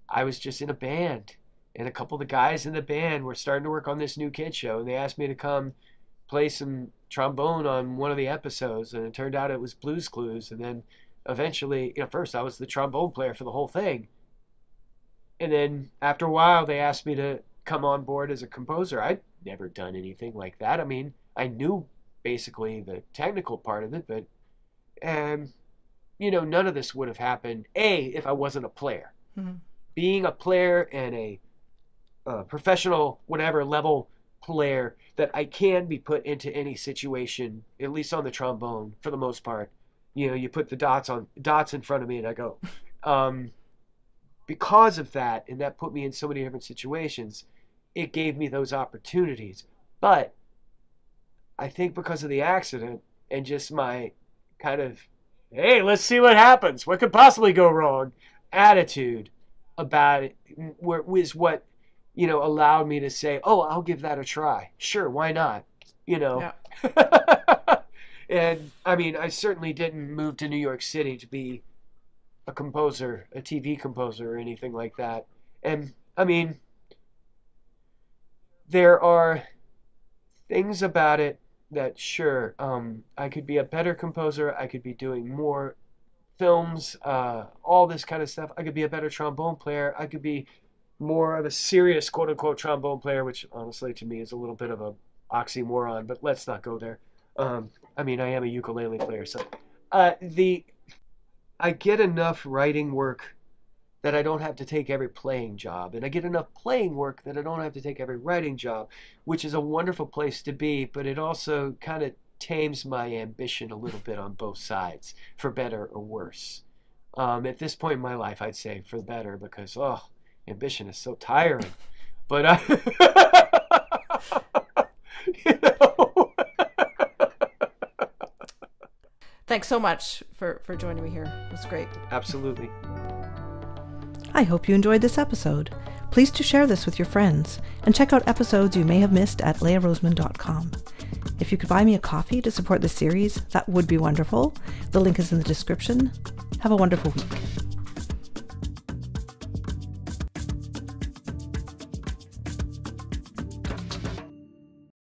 I was just in a band, and a couple of the guys in the band were starting to work on this new kid show, and they asked me to come play some trombone on one of the episodes, and it turned out it was Blue's Clues. And then eventually, first I was the trombone player for the whole thing, and then after a while they asked me to come on board as a composer. I'd never done anything like that. I knew basically the technical part of it, but none of this would have happened if I wasn't a player. Being a player and a professional, whatever level player, that I can be put into any situation, at least on the trombone, for the most part. You put the dots in front of me and I go. Because of that, and that put me in so many different situations, it gave me those opportunities. But I think because of the accident and just my kind of, hey, let's see what happens, what could possibly go wrong attitude about it was what allowed me to say, oh, I'll give that a try. Sure, why not? Yeah. And I certainly didn't move to New York City to be a composer, a TV composer, or anything like that. And there are things about it that, sure, I could be a better composer. I could be doing more films, all this kind of stuff. I could be a better trombone player. I could be more of a serious quote-unquote trombone player, which honestly to me is a little bit of a oxymoron, but let's not go there. I am a ukulele player, so I get enough writing work that I don't have to take every playing job, and I get enough playing work that I don't have to take every writing job, which is a wonderful place to be, but it also kind of tames my ambition a little bit on both sides, for better or worse. At this point in my life, I'd say for better, because ambition is so tiring. But Thanks so much for joining me here. It was great. Absolutely. I hope you enjoyed this episode. Please do share this with your friends, and check out episodes you may have missed at leahroseman.com. If you could buy me a coffee to support this series, that would be wonderful. The link is in the description. Have a wonderful week.